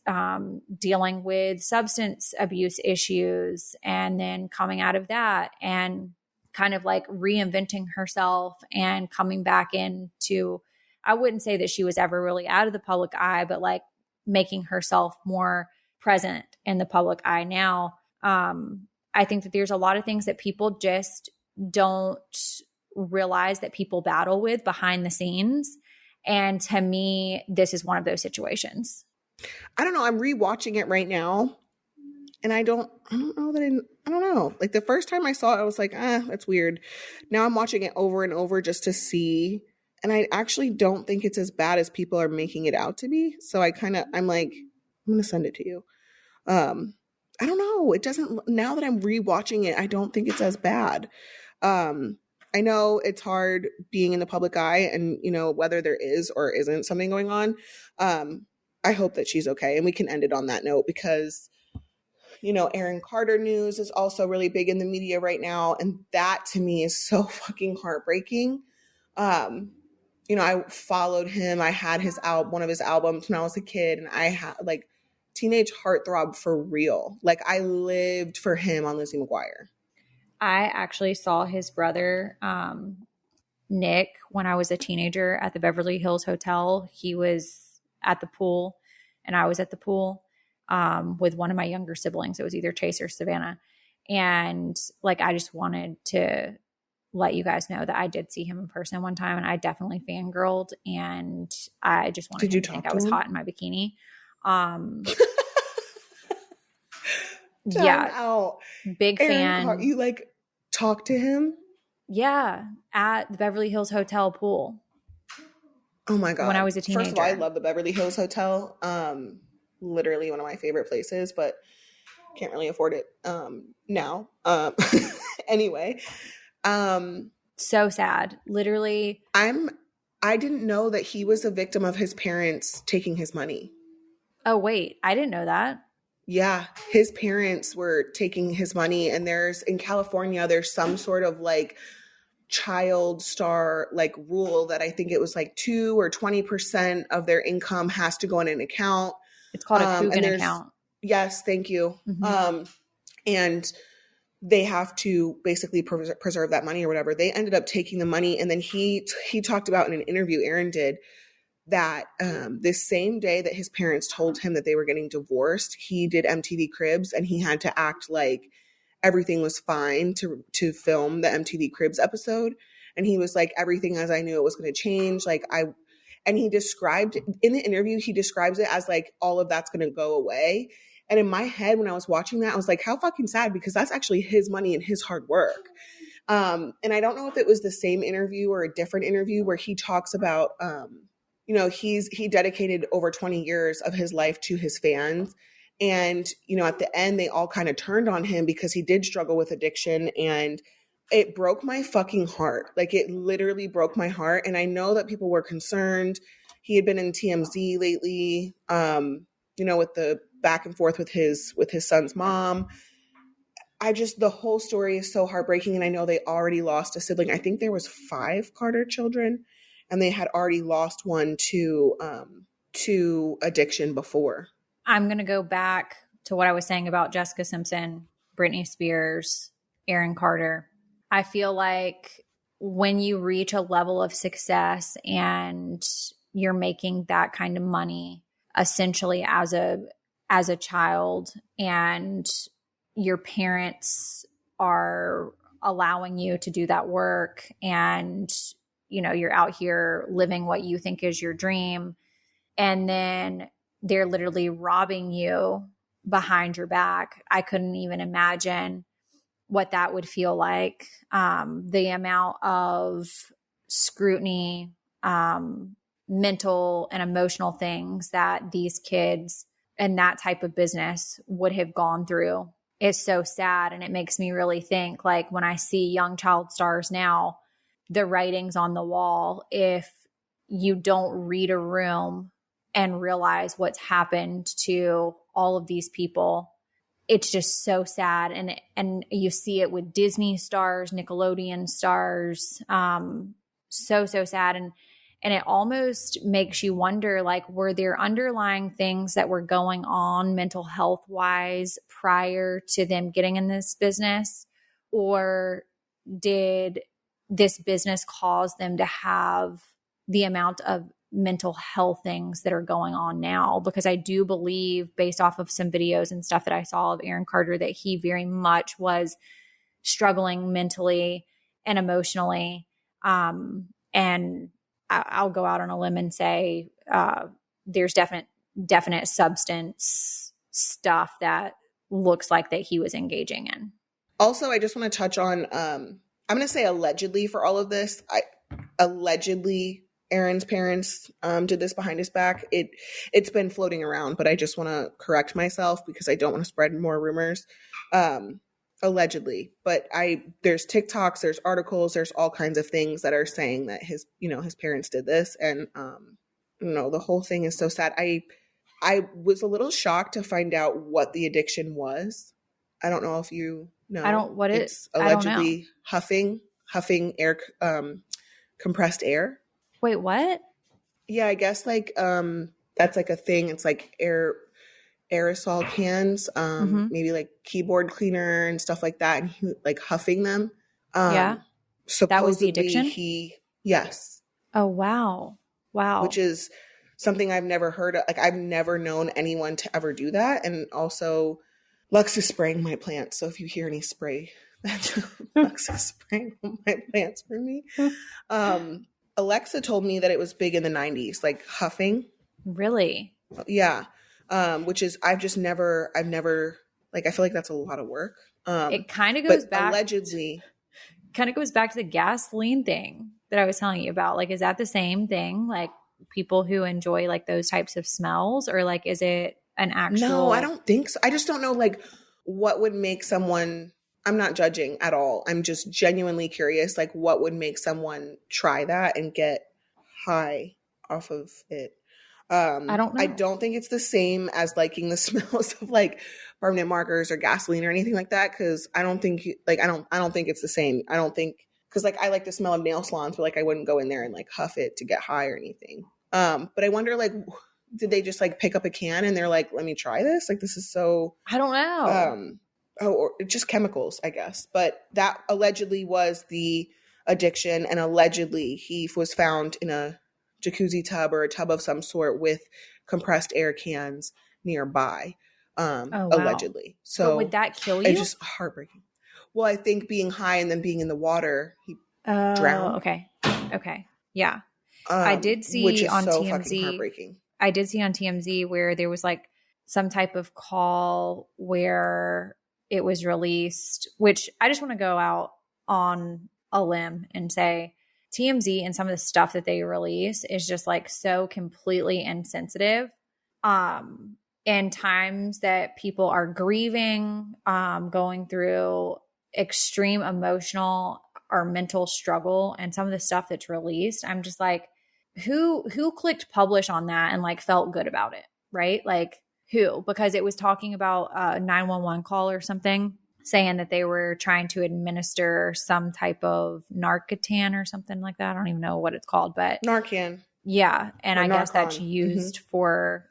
dealing with substance abuse issues, and then coming out of that and kind of like reinventing herself and coming back into, I wouldn't say that she was ever really out of the public eye, but like making herself more present in the public eye now. I think that there's a lot of things that people just don't realize that people battle with behind the scenes. And to me, this is one of those situations. I don't know. I'm rewatching it right now. And I don't know. Like the first time I saw it, I was like, that's weird. Now I'm watching it over and over just to see. And I actually don't think it's as bad as people are making it out to be. So I'm like, I'm going to send it to you. I don't know. It doesn't, now that I'm rewatching it, I don't think it's as bad. I know it's hard being in the public eye and, whether there is or isn't something going on. I hope that she's okay. And we can end it on that note because, Aaron Carter news is also really big in the media right now. And that to me is so fucking heartbreaking. I followed him. I had one of his albums when I was a kid, and I had like teenage heartthrob for real. Like I lived for him on Lizzie McGuire. I actually saw his brother, Nick, when I was a teenager at the Beverly Hills Hotel. He was at the pool and I was at the pool with one of my younger siblings. It was either Chase or Savannah. And like, I just wanted to let you guys know that I did see him in person one time, and I definitely fangirled, and I just wanted him to think I was hot in my bikini. Yeah. Out. Big fan. You like talk to him? Yeah. At the Beverly Hills Hotel pool. Oh my God. When I was a teenager. First of all, I love the Beverly Hills Hotel. Literally one of my favorite places, but can't really afford it now. Anyway. So sad. Literally. I didn't know that he was a victim of his parents taking his money. Oh, wait. I didn't know that. Yeah. His parents were taking his money, and in California, there's some sort of like child star like rule that I think it was like 2 or 20% of their income has to go in an account. It's called a Coogan account. Yes. Thank you. Mm-hmm. And they have to basically preserve that money or whatever. They ended up taking the money. And then he talked about in an interview, Aaron did, that this same day that his parents told him that they were getting divorced, he did MTV Cribs, and he had to act like everything was fine to film the MTV Cribs episode. And he was like, everything as I knew it was going to change. And he described in the interview, he describes it as like, all of that's going to go away. And in my head, when I was watching that, I was like, how fucking sad, because that's actually his money and his hard work. And I don't know if it was the same interview or a different interview where he talks about, he dedicated over 20 years of his life to his fans. And, at the end, they all kind of turned on him because he did struggle with addiction, and it broke my fucking heart. Like it literally broke my heart. And I know that people were concerned. He had been in TMZ lately. with the back and forth with his son's mom. The whole story is so heartbreaking. And I know they already lost a sibling. I think there was 5 Carter children, and they had already lost one to addiction before. I'm going to go back to what I was saying about Jessica Simpson, Britney Spears, Aaron Carter. I feel like when you reach a level of success and you're making that kind of money, essentially as a child, and your parents are allowing you to do that work, and you're out here living what you think is your dream, and then they're literally robbing you behind your back. I couldn't even imagine what that would feel like. The amount of scrutiny, mental and emotional things that these kids and that type of business would have gone through is so sad. And it makes me really think, like, when I see young child stars now, the writing's on the wall. If you don't read a room and realize what's happened to all of these people, it's just so sad. And you see it with Disney stars, Nickelodeon stars, so sad. And it almost makes you wonder, like, were there underlying things that were going on mental health wise prior to them getting in this business? Or did this business cause them to have the amount of mental health things that are going on now? Because I do believe, based off of some videos and stuff that I saw of Aaron Carter, that he very much was struggling mentally and emotionally. And I'll go out on a limb and say there's definite substance stuff that looks like that he was engaging in. Also, I just want to touch on, I'm going to say allegedly for all of this. Allegedly, Aaron's parents did this behind his back. It's been floating around, but I just want to correct myself because I don't want to spread more rumors. Allegedly, but there's TikToks, there's articles, there's all kinds of things that are saying that his parents did this, and the whole thing is so sad. I was a little shocked to find out what the addiction was. I don't know if you know. I don't. What it's allegedly huffing air, compressed air. Wait, what? Yeah, I guess that's like a thing. It's like aerosol cans, maybe like keyboard cleaner and stuff like that, and he like huffing them. Yeah, that was the addiction. Yes. Oh wow. Which is something I've never heard of. Like, I've never known anyone to ever do that. And also, Lux is spraying my plants, so if you hear any spray, that's Lux is spraying my plants for me. Alexa told me that it was big in the 90s, like huffing. Really? Yeah. Which is, I've never, like, I feel like that's a lot of work. It kind of goes back. Allegedly. Kind of goes back to the gasoline thing that I was telling you about. Like, is that the same thing? Like, people who enjoy like those types of smells, or like, is it an actual? No, I don't think so. I just don't know, like, what would make someone, I'm not judging at all. I'm just genuinely curious, like, what would make someone try that and get high off of it? I don't know. I don't think it's the same as liking the smells of like permanent markers or gasoline or anything like that. Cause I don't think I don't think it's the same. I don't think, cause like I like the smell of nail salons, but like I wouldn't go in there and like huff it to get high or anything. But I wonder, like, did they just like pick up a can and they're like, let me try this? Like, this is so, I don't know. Or just chemicals, I guess. But that allegedly was the addiction. And allegedly he was found in a jacuzzi tub or a tub of some sort with compressed air cans nearby, allegedly. So but would that kill you? It's just heartbreaking. Well, I think being high and then being in the water, he drowned. Okay. Yeah. I did see which is on so TMZ. Fucking heartbreaking. I did see on TMZ where there was like some type of call where it was released, which I just want to go out on a limb and say TMZ and some of the stuff that they release is just like so completely insensitive. In times that people are grieving, going through extreme emotional or mental struggle, and some of the stuff that's released, I'm just like, who clicked publish on that and like felt good about it, right? Like, who, because it was talking about a 911 call or something, saying that they were trying to administer some type of Narcotan or something like that. I don't even know what it's called, but Narcan. yeah. And Or I guess that's Narcan. used for,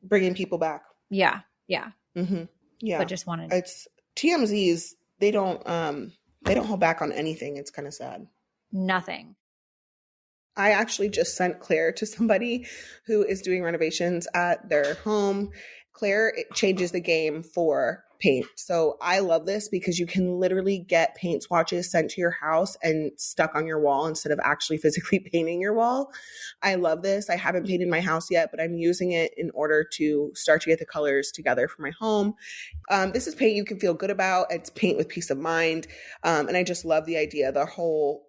bringing people back. yeah. Yeah. Yeah. But just wanted, It's TMZs. They don't hold back on anything. It's kind of sad. nothing. I actually just sent Claire to somebody who is doing renovations at their home. Claire, it changes the game for paint. So I love this because you can literally get paint swatches sent to your house and stuck on your wall instead of actually physically painting your wall. I love this. I haven't painted my house yet, but I'm using it in order to start to get the colors together for my home. This is paint you can feel good about. It's paint with peace of mind. And I just love the idea. The whole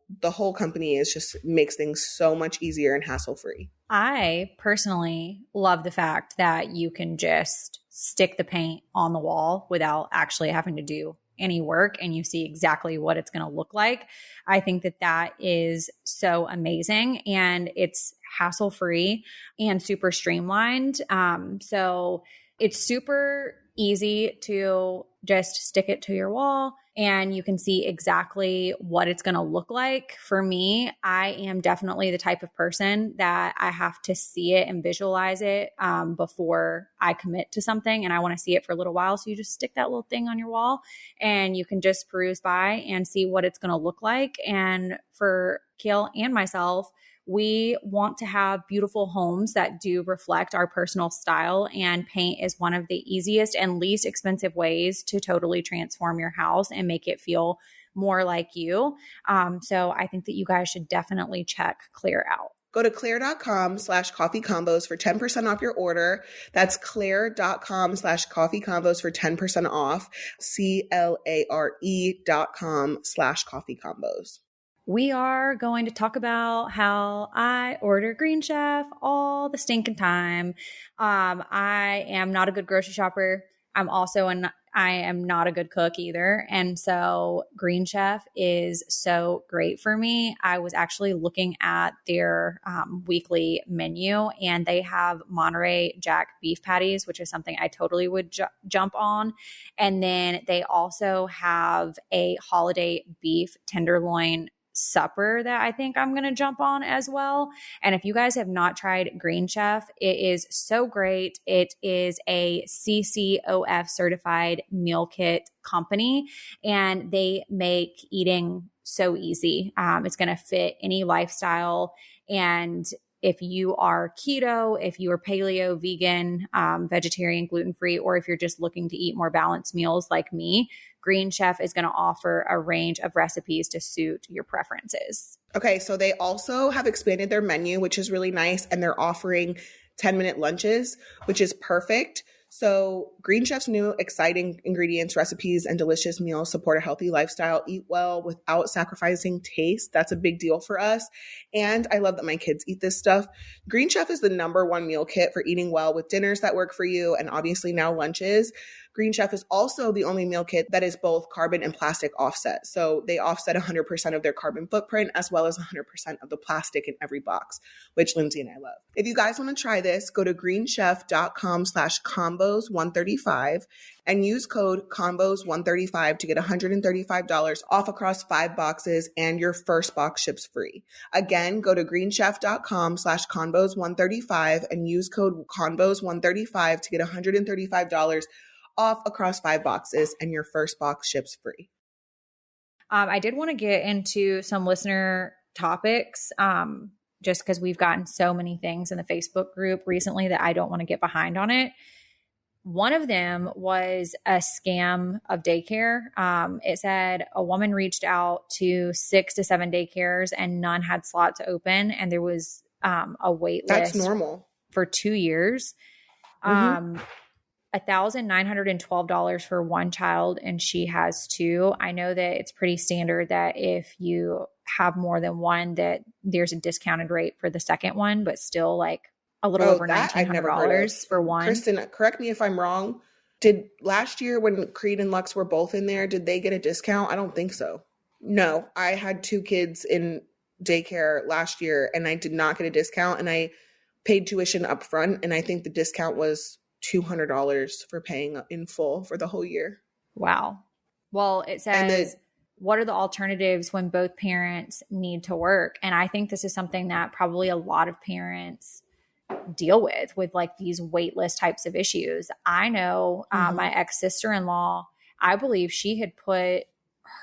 company is just makes things so much easier and hassle-free. I personally love the fact that you can just stick the paint on the wall without actually having to do any work, and you see exactly what it's going to look like. I think that that is so amazing, and it's hassle-free and super streamlined. So it's super easy to just stick it to your wall and you can see exactly what it's going to look like. For me, I am definitely the type of person that I have to see it and visualize it before I commit to something, and I want to see it for a little while. So you just stick that little thing on your wall and you can just peruse by and see what it's going to look like. And for Kail and myself, we want to have beautiful homes that do reflect our personal style, and paint is one of the easiest and least expensive ways to totally transform your house and make it feel more like you. So I think that you guys should definitely check Claire out. Go to claire.com/coffee combos for 10% off your order. That's claire.com/coffee combos for 10% off. CLARE.com/coffee combos. We are going to talk about how I order Green Chef all the stinking time. I am not a good grocery shopper. I am not a good cook either. And so Green Chef is so great for me. I was actually looking at their weekly menu, and they have Monterey Jack beef patties, which is something I totally would jump on. And then they also have a holiday beef tenderloin supper that I think I'm going to jump on as well. And if you guys have not tried Green Chef, it is so great. It is a CCOF certified meal kit company, and they make eating so easy. It's going to fit any lifestyle. And if you are keto, if you are paleo, vegan, vegetarian, gluten-free, or if you're just looking to eat more balanced meals like me, Green Chef is going to offer a range of recipes to suit your preferences. Okay, so they also have expanded their menu, which is really nice, and they're offering 10-minute lunches, which is perfect. So Green Chef's new exciting ingredients, recipes, and delicious meals support a healthy lifestyle. Eat well without sacrificing taste. That's a big deal for us. And I love that my kids eat this stuff. Green Chef is the #1 meal kit for eating well with dinners that work for you, and obviously now lunches. Green Chef is also the only meal kit that is both carbon and plastic offset. So they offset 100% of their carbon footprint as well as 100% of the plastic in every box, which Lindsie and I love. If you guys want to try this, go to greenchef.com/combos135 and use code combos135 to get $135 off across 5 boxes, and your first box ships free. Again, go to greenchef.com/combos135 and use code combos135 to get $135 off across 5 boxes, and your first box ships free. I did want to get into some listener topics, just because we've gotten so many things in the Facebook group recently that I don't want to get behind on it. One of them was a scam of daycare. It said a woman reached out to 6 to 7 daycares and none had slots open, and there was a wait list. That's normal. For 2 years. $1,912 for one child, and she has 2. I know that it's pretty standard that if you have more than one, that there's a discounted rate for the second one, but still like a little over $1,900 for one. Kristen, correct me if I'm wrong. Did last year when Creed and Lux were both in there, did they get a discount? I don't think so. No, I had 2 kids in daycare last year and I did not get a discount, and I paid tuition up front, and I think the discount was $200 for paying in full for the whole year. Wow. Well, it says, what are the alternatives when both parents need to work? And I think this is something that probably a lot of parents deal with like these wait list types of issues. I know my ex-sister-in-law, I believe she had put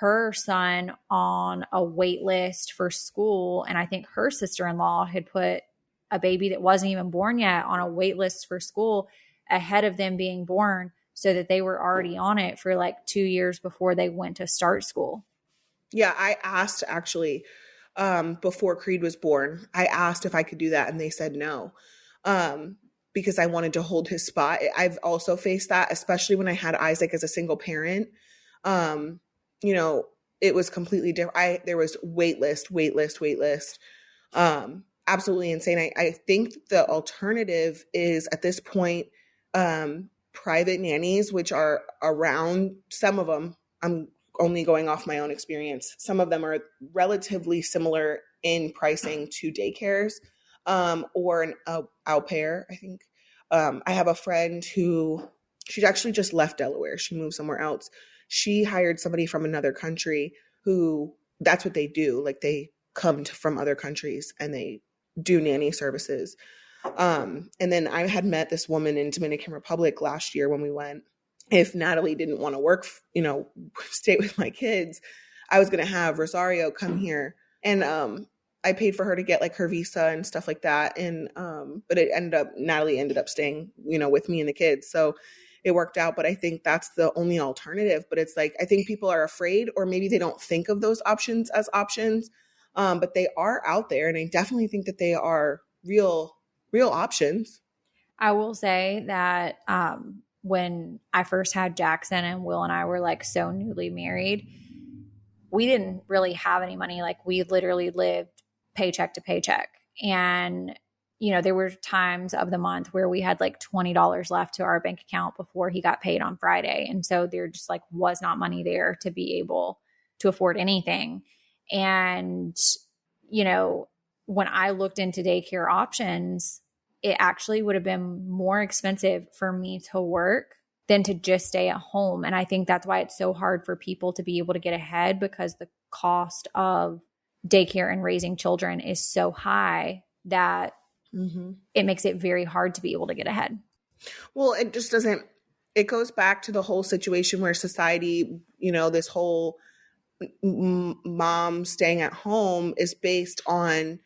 her son on a wait list for school. And I think her sister-in-law had put a baby that wasn't even born yet on a wait list for school ahead of them being born, so that they were already on it for like 2 years before they went to start school. Yeah, I asked actually before Creed was born, I asked if I could do that, and they said no, because I wanted to hold his spot. I've also faced that, especially when I had Isaac as a single parent. You know, it was completely different. There was wait list. Absolutely insane. I think the alternative is at this point, private nannies, which are around. Some of them, I'm only going off my own experience. Some of them are relatively similar in pricing to daycares, or an au pair, I think. I have a friend who, she's actually just left Delaware. She moved somewhere else. She hired somebody from another country who, that's what they do. Like they come from other countries and they do nanny services. And then I had met this woman in Dominican Republic last year when we went. If Natalie didn't want to work, stay with my kids, I was going to have Rosario come here. And I paid for her to get like her visa and stuff like that. And but Natalie ended up staying, with me and the kids. So it worked out. But I think that's the only alternative. But it's like, I think people are afraid, or maybe they don't think of those options as options. But they are out there. And I definitely think that they are real options. I will say that when I first had Jackson and Will and I were like so newly married, we didn't really have any money. Like we literally lived paycheck to paycheck. And, there were times of the month where we had like $20 left to our bank account before he got paid on Friday. And so there just like was not money there to be able to afford anything. And, when I looked into daycare options, it actually would have been more expensive for me to work than to just stay at home. And I think that's why it's so hard for people to be able to get ahead, because the cost of daycare and raising children is so high that it makes it very hard to be able to get ahead. Well, it just doesn't, it goes back to the whole situation where society, this whole mom staying at home is based on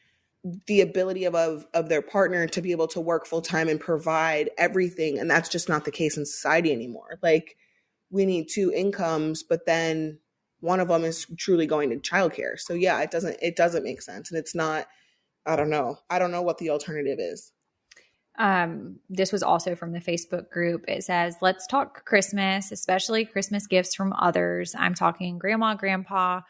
the ability of their partner to be able to work full time and provide everything. And that's just not the case in society anymore. Like we need two incomes, but then one of them is truly going to childcare. So yeah, it doesn't make sense. And it's not, I don't know what the alternative is. This was also from the Facebook group. It says, let's talk Christmas, especially Christmas gifts from others. I'm talking grandma, grandpa,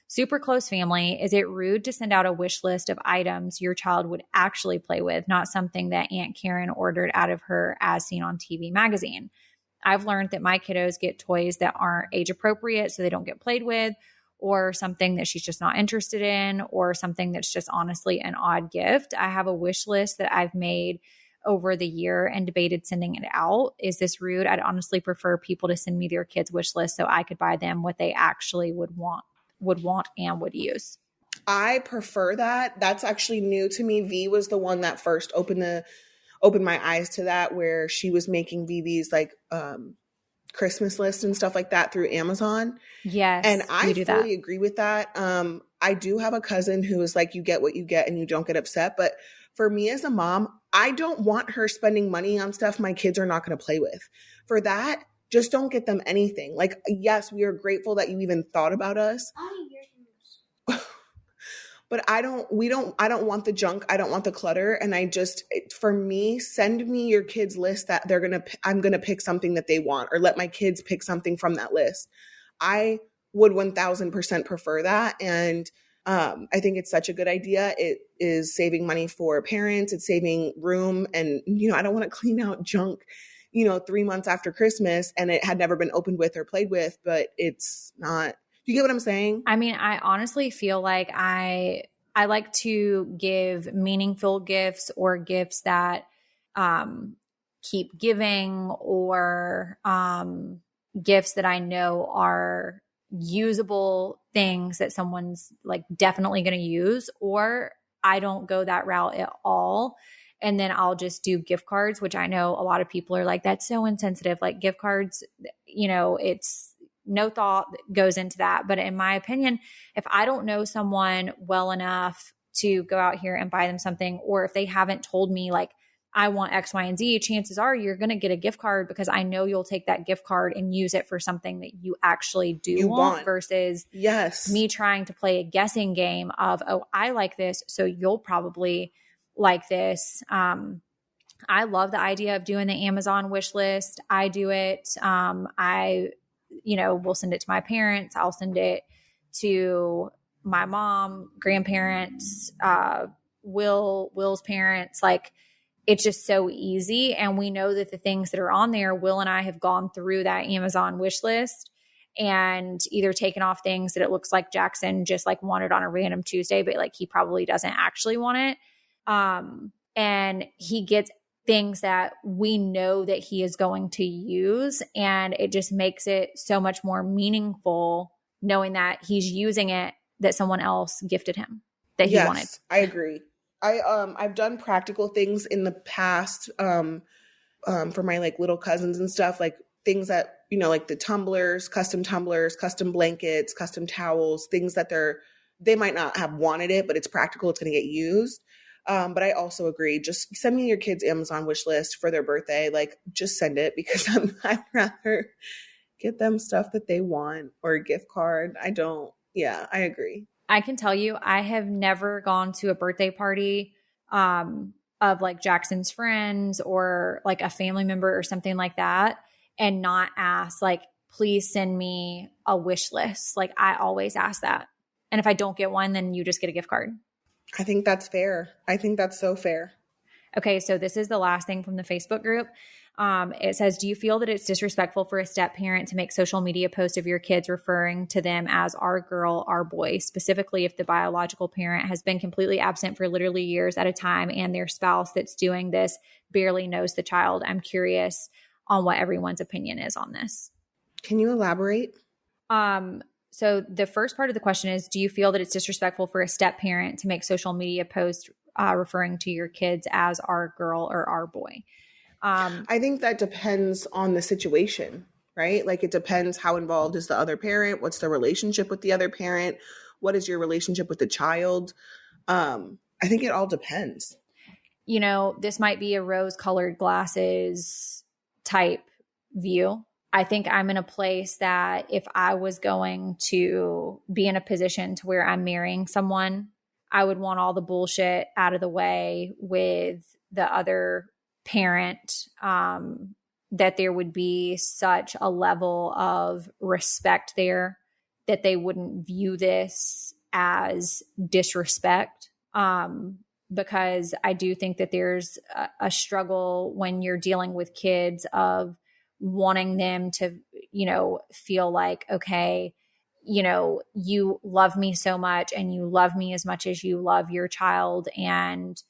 super close family. Is it rude to send out a wish list of items your child would actually play with, not something that Aunt Karen ordered out of her as seen on TV magazine? I've learned that my kiddos get toys that aren't age appropriate, so they don't get played with, or something that she's just not interested in, or something that's just honestly an odd gift. I have a wish list that I've made over the year and debated sending it out. Is this rude? I'd honestly prefer people to send me their kids' wish list so I could buy them what they actually would want and would use. I prefer that. That's actually new to me. V was the one that first opened my eyes to that, where she was making VV's like Christmas list and stuff like that through Amazon. Yes. And I fully agree with that. I do have a cousin who is like, you get what you get and you don't get upset. But for me as a mom, I don't want her spending money on stuff my kids are not going to play with. For that, just don't get them anything. Like, yes, we are grateful that you even thought about us. But I don't want the junk. I don't want the clutter. And for me, send me your kids' list that I'm going to pick something that they want, or let my kids pick something from that list. I would 1000% prefer that. And I think it's such a good idea. It is saving money for parents. It's saving room. And, I don't want to clean out junk, 3 months after Christmas and it had never been opened with or played with, but it's not. You get what I'm saying? I mean, I honestly feel like I like to give meaningful gifts, or gifts that keep giving, or gifts that I know are usable things that someone's like definitely going to use, or I don't go that route at all. And then I'll just do gift cards, which I know a lot of people are like, that's so insensitive. Like gift cards, it's no thought goes into that. But in my opinion, if I don't know someone well enough to go out here and buy them something, or if they haven't told me like, I want X, Y, and Z, chances are you're going to get a gift card because I know you'll take that gift card and use it for something that you actually do want versus me trying to play a guessing game of, oh, I like this, so you'll probably like this. I love the idea of doing the Amazon wish list. I do it. I will send it to my parents. I'll send it to my mom, grandparents, Will's parents. Like, it's just so easy. And we know that the things that are on there, Will and I have gone through that Amazon wish list and either taken off things that it looks like Jackson just like wanted on a random Tuesday, but like he probably doesn't actually want it. And he gets things that we know that he is going to use. And it just makes it so much more meaningful knowing that he's using it that someone else gifted him that he wanted. I agree. I've done practical things in the past for my like little cousins and stuff, like things that, like the tumblers, custom blankets, custom towels, things that they might not have wanted it, but it's practical. It's going to get used. But I also agree. Just send me your kids' Amazon wish list for their birthday. Like, just send it because I'd rather get them stuff that they want or a gift card. I agree. I can tell you, I have never gone to a birthday party of like Jackson's friends or like a family member or something like that and not ask like, please send me a wish list. Like, I always ask that. And if I don't get one, then you just get a gift card. I think that's fair. I think that's so fair. Okay, so this is the last thing from the Facebook group. It says, do you feel that it's disrespectful for a step parent to make social media posts of your kids referring to them as our girl, our boy, specifically if the biological parent has been completely absent for literally years at a time and their spouse that's doing this barely knows the child? I'm curious on what everyone's opinion is on this. Can you elaborate? So the first part of the question is, do you feel that it's disrespectful for a step parent to make social media posts referring to your kids as our girl or our boy? I think that depends on the situation, right? Like, it depends how involved is the other parent. What's the relationship with the other parent? What is your relationship with the child? I think it all depends. This might be a rose-colored glasses type view. I think I'm in a place that if I was going to be in a position to where I'm marrying someone, I would want all the bullshit out of the way with the other parent, that there would be such a level of respect there that they wouldn't view this as disrespect. Because I do think that there's a struggle when you're dealing with kids of wanting them to, feel like, okay, you love me so much and you love me as much as you love your child, and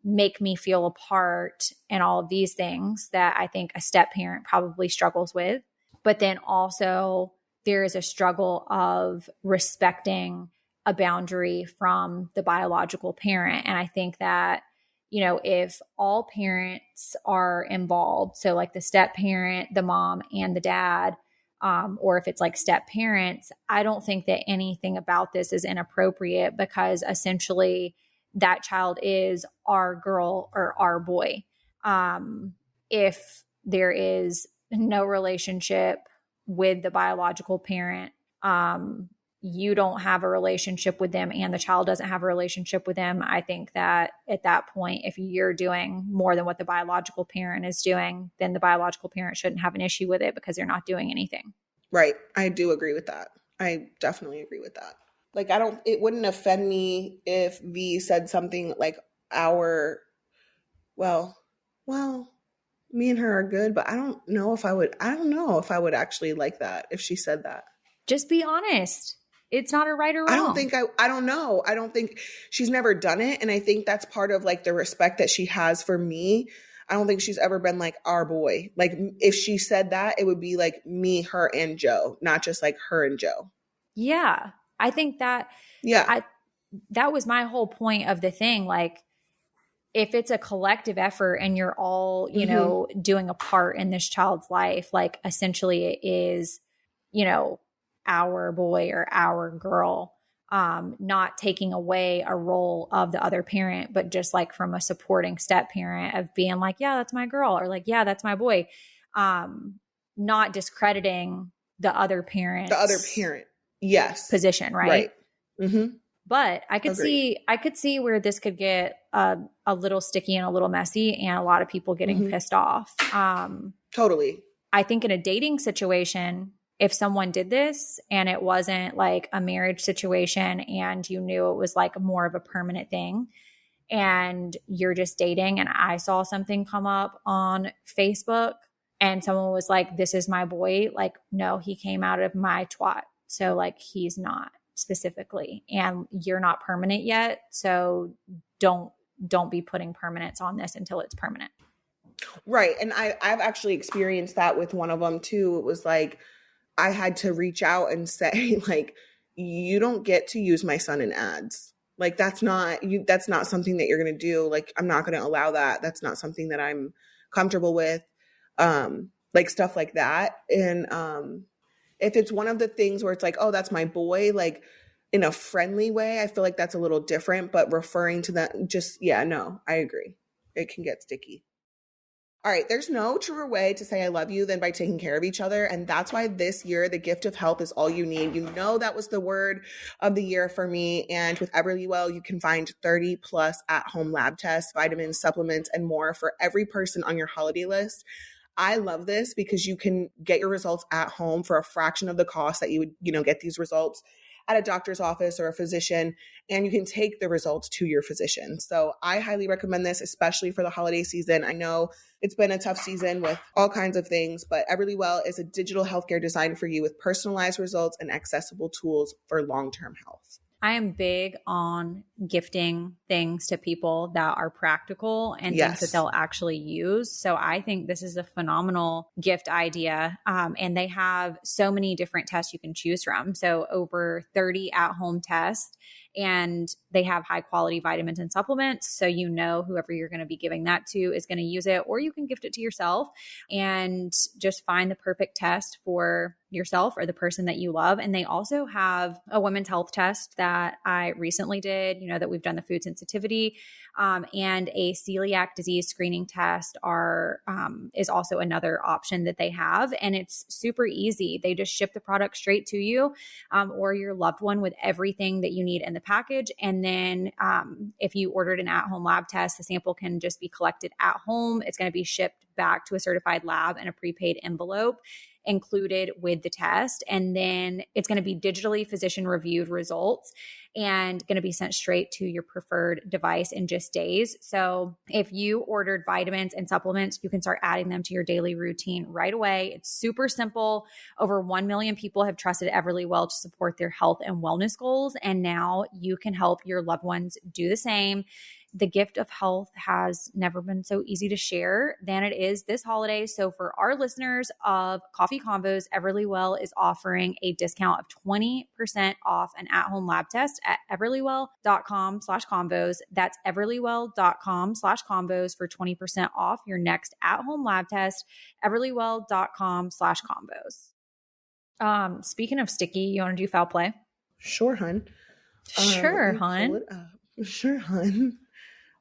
make me feel a part and all of these things that I think a step parent probably struggles with. But then also there is a struggle of respecting a boundary from the biological parent. And I think that, if all parents are involved, so like the step parent, the mom and the dad, or if it's like step parents, I don't think that anything about this is inappropriate because essentially that child is our girl or our boy. If there is no relationship with the biological parent, you don't have a relationship with them and the child doesn't have a relationship with them, I think that at that point, if you're doing more than what the biological parent is doing, then the biological parent shouldn't have an issue with it because they're not doing anything. Right. I do agree with that. I definitely agree with that. Like, it wouldn't offend me if V said something like me and her are good, but I don't know if I would actually like that if she said that. Just be honest. It's not a right or wrong. I don't know. I don't think she's never done it. And I think that's part of like the respect that she has for me. I don't think she's ever been like our boy. Like if she said that, it would be like me, her, and Joe, not just like her and Joe. Yeah. I think that that was my whole point of the thing. Like, if it's a collective effort and you're all, you know, doing a part in this child's life, like essentially it is, you know, our boy or our girl, not taking away a role of the other parent, but just like from a supporting step parent of being like, yeah, that's my girl, or like, yeah, that's my boy. Not discrediting the other parent. Yes. Position. Right. Mm-hmm. But I could see where this could get a little sticky and a little messy, and a lot of people getting pissed off. Totally. I think in a dating situation, if someone did this and it wasn't like a marriage situation and you knew it was like more of a permanent thing and you're just dating, and I saw something come up on Facebook and someone was like, this is my boy. Like, no, he came out of my twat. So like, he's not specifically, and you're not permanent yet. So don't be putting permanence on this until it's permanent. Right. And I've actually experienced that with one of them too. It was like, I had to reach out and say like, you don't get to use my son in ads. Like that's not something that you're going to do. Like, I'm not going to allow that. That's not something that I'm comfortable with. Like stuff like that. And, if it's one of the things where it's like, oh, that's my boy, like in a friendly way, I feel like that's a little different, but referring to that, just, yeah, no, I agree. It can get sticky. All right. There's no truer way to say I love you than by taking care of each other. And that's why this year, the gift of health is all you need. You know, that was the word of the year for me. And with Everlywell, you can find 30 plus at-home lab tests, vitamins, supplements, and more for every person on your holiday list. I love this because you can get your results at home for a fraction of the cost that you would, you know, get these results at a doctor's office or a physician, and you can take the results to your physician. So I highly recommend this, especially for the holiday season. I know it's been a tough season with all kinds of things, but Everlywell is a digital healthcare designed for you with personalized results and accessible tools for long-term health. I am big on gifting things to people that are practical and things that they'll actually use. So I think this is a phenomenal gift idea. And they have so many different tests you can choose from. So over 30 at-home tests. And they have high quality vitamins and supplements. So you know whoever you're going to be giving that to is going to use it, or you can gift it to yourself and just find the perfect test for yourself or the person that you love. And they also have a women's health test that I recently did, you know, that we've done the food sensitivity, and a celiac disease screening test is also another option that they have. And it's super easy. They just ship the product straight to you, or your loved one with everything that you need in the package. And then if you ordered an at-home lab test, the sample can just be collected at home. It's going to be shipped back to a certified lab in a prepaid envelope included with the test. And then it's going to be digitally physician reviewed results and going to be sent straight to your preferred device in just days. So if you ordered vitamins and supplements, you can start adding them to your daily routine right away. It's super simple. Over 1 million people have trusted Everlywell to support their health and wellness goals. And now you can help your loved ones do the same. The gift of health has never been so easy to share than it is this holiday. So for our listeners of Coffee Convos, Everlywell is offering a discount of 20% off an at-home lab test at everlywell.com/convos. That's everlywell.com/convos for 20% off your next at-home lab test, everlywell.com/convos. Speaking of sticky, you want to do foul play? Sure, hun. Sure, hun. Sure, hun.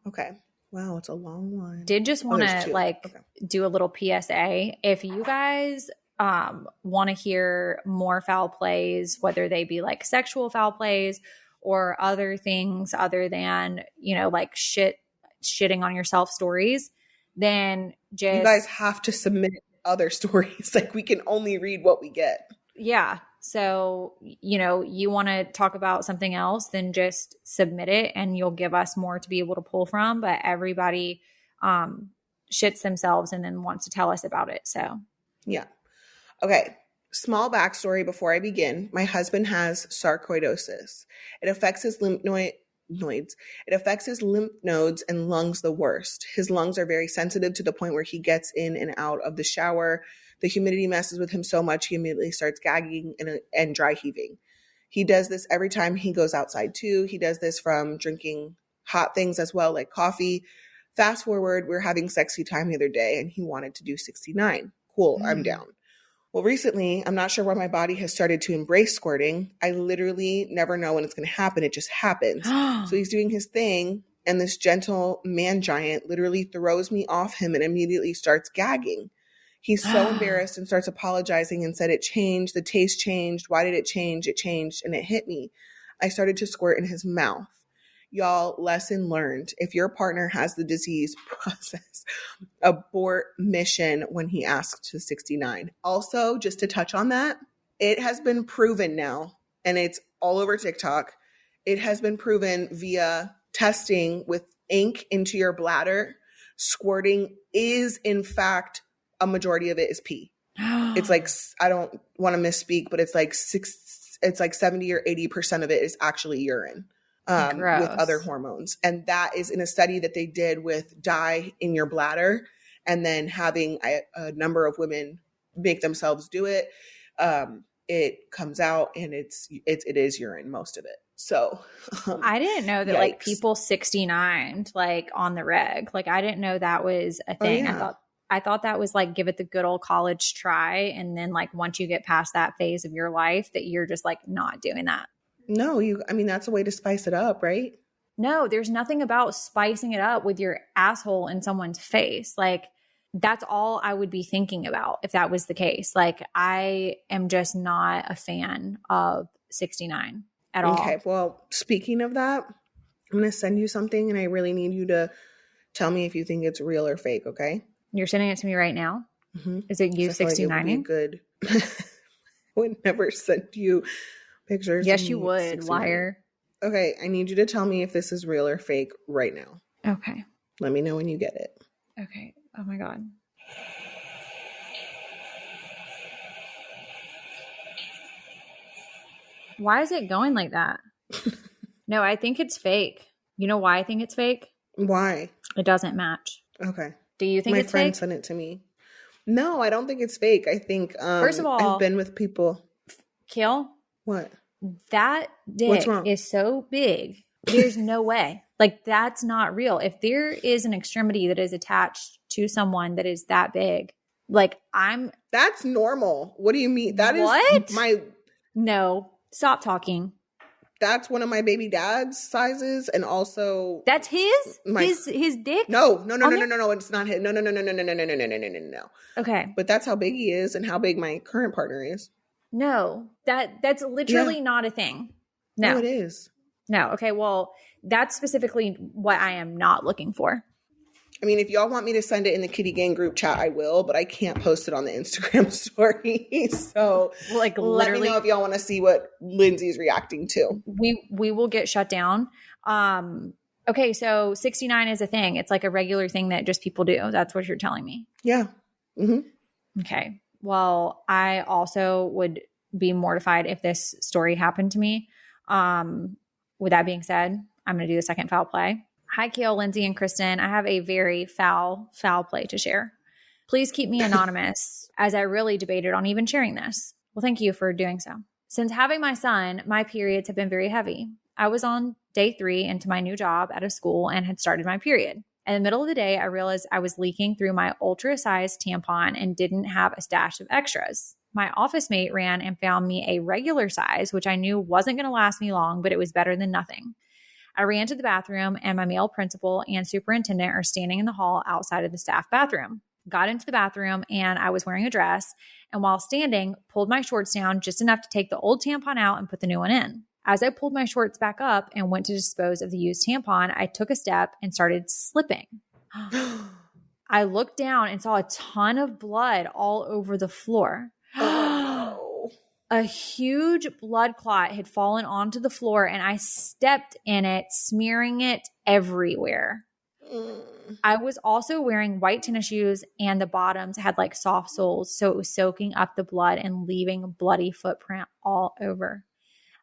Okay. Wow, it's a long one. Did just want to do a little PSA. If you guys want to hear more foul plays, whether they be like sexual foul plays or other things other than, you know, like shitting on yourself stories, then just you guys have to submit other stories. Like, we can only read what we get. Yeah. So, you know, you want to talk about something else, then just submit it and you'll give us more to be able to pull from. But everybody shits themselves and then wants to tell us about it. So, yeah. Okay. Small backstory before I begin. My husband has sarcoidosis. It affects his lymph It affects his lymph nodes and lungs the worst. His lungs are very sensitive to the point where he gets in and out of the shower. The humidity messes with him so much he immediately starts gagging and dry heaving. He does this every time he goes outside too. He does this from drinking hot things as well, like coffee. Fast forward, we were having sexy time the other day and he wanted to do 69. Cool, I'm down. Well, recently, I'm not sure why my body has started to embrace squirting. I literally never know when it's going to happen. It just happens. So he's doing his thing, and this gentle man giant literally throws me off him and immediately starts gagging. He's so embarrassed and starts apologizing and said it changed. The taste changed. Why did it change? It changed, and it hit me. I started to squirt in his mouth. Y'all, lesson learned. If your partner has the disease, process abort mission when he asks to 69. Also, just to touch on that, it has been proven now, and it's all over TikTok. It has been proven via testing with ink into your bladder. Squirting is, in fact, a majority of it is pee. It's like, I don't want to misspeak, but it's like 70 or 80% of it is actually urine. With other hormones. And that is in a study that they did with dye in your bladder and then having a number of women make themselves do it. It comes out and it is urine, most of it. So I didn't know that like people 69'd like on the reg. Like I didn't know that was a thing. I thought that was like give it the good old college try. And then like once you get past that phase of your life that you're just like not doing that. No, that's a way to spice it up, right? No, there's nothing about spicing it up with your asshole in someone's face. Like that's all I would be thinking about if that was the case. Like I am just not a fan of 69 at all. Okay, well, speaking of that, I'm going to send you something and I really need you to tell me if you think it's real or fake, okay? You're sending it to me right now? Mm-hmm. Is it you 69ing? Good. I would never send you pictures. Yes, you would, 69. Liar. Okay, I need you to tell me if this is real or fake right now. Okay. Let me know when you get it. Okay. Oh my God. Why is it going like that? No, I think it's fake. You know why I think it's fake? Why? It doesn't match. Okay. Do you think it's fake? My friend sent it to me. No, I don't think it's fake. I think first of all, I've been with people. Kail? What? That dick is so big. There's no way. Like, that's not real. If there is an extremity that is attached to someone that is that big, like that's normal. What do you mean? That what? Is my. No, stop talking. That's one of my baby dad's sizes, and also that's his dick. No. It's not his. No. Okay, but that's how big he is, and how big my current partner is. No, that's literally not a thing. No, it is. No. Okay. Well, that's specifically what I am not looking for. I mean, if y'all want me to send it in the Kitty Gang group chat, I will, but I can't post it on the Instagram story. So like literally, let me know if y'all want to see what Lindsay's reacting to. We will get shut down. Okay. So 69 is a thing. It's like a regular thing that just people do. That's what you're telling me. Yeah. Mm-hmm. Okay. Well, I also would be mortified if this story happened to me. With that being said, I'm going to do the second foul play. Hi, Kail, Lindsie, and Kristen. I have a very foul play to share. Please keep me anonymous as I really debated on even sharing this. Well, thank you for doing so. Since having my son, my periods have been very heavy. I was on day 3 into my new job at a school and had started my period. In the middle of the day, I realized I was leaking through my ultra-sized tampon and didn't have a stash of extras. My office mate ran and found me a regular size, which I knew wasn't going to last me long, but it was better than nothing. I ran to the bathroom, and my male principal and superintendent are standing in the hall outside of the staff bathroom. Got into the bathroom, and I was wearing a dress, and while standing, pulled my shorts down just enough to take the old tampon out and put the new one in. As I pulled my shorts back up and went to dispose of the used tampon, I took a step and started slipping. I looked down and saw a ton of blood all over the floor. Oh. A huge blood clot had fallen onto the floor, and I stepped in it, smearing it everywhere. I was also wearing white tennis shoes, and the bottoms had like soft soles, so it was soaking up the blood and leaving a bloody footprint all over.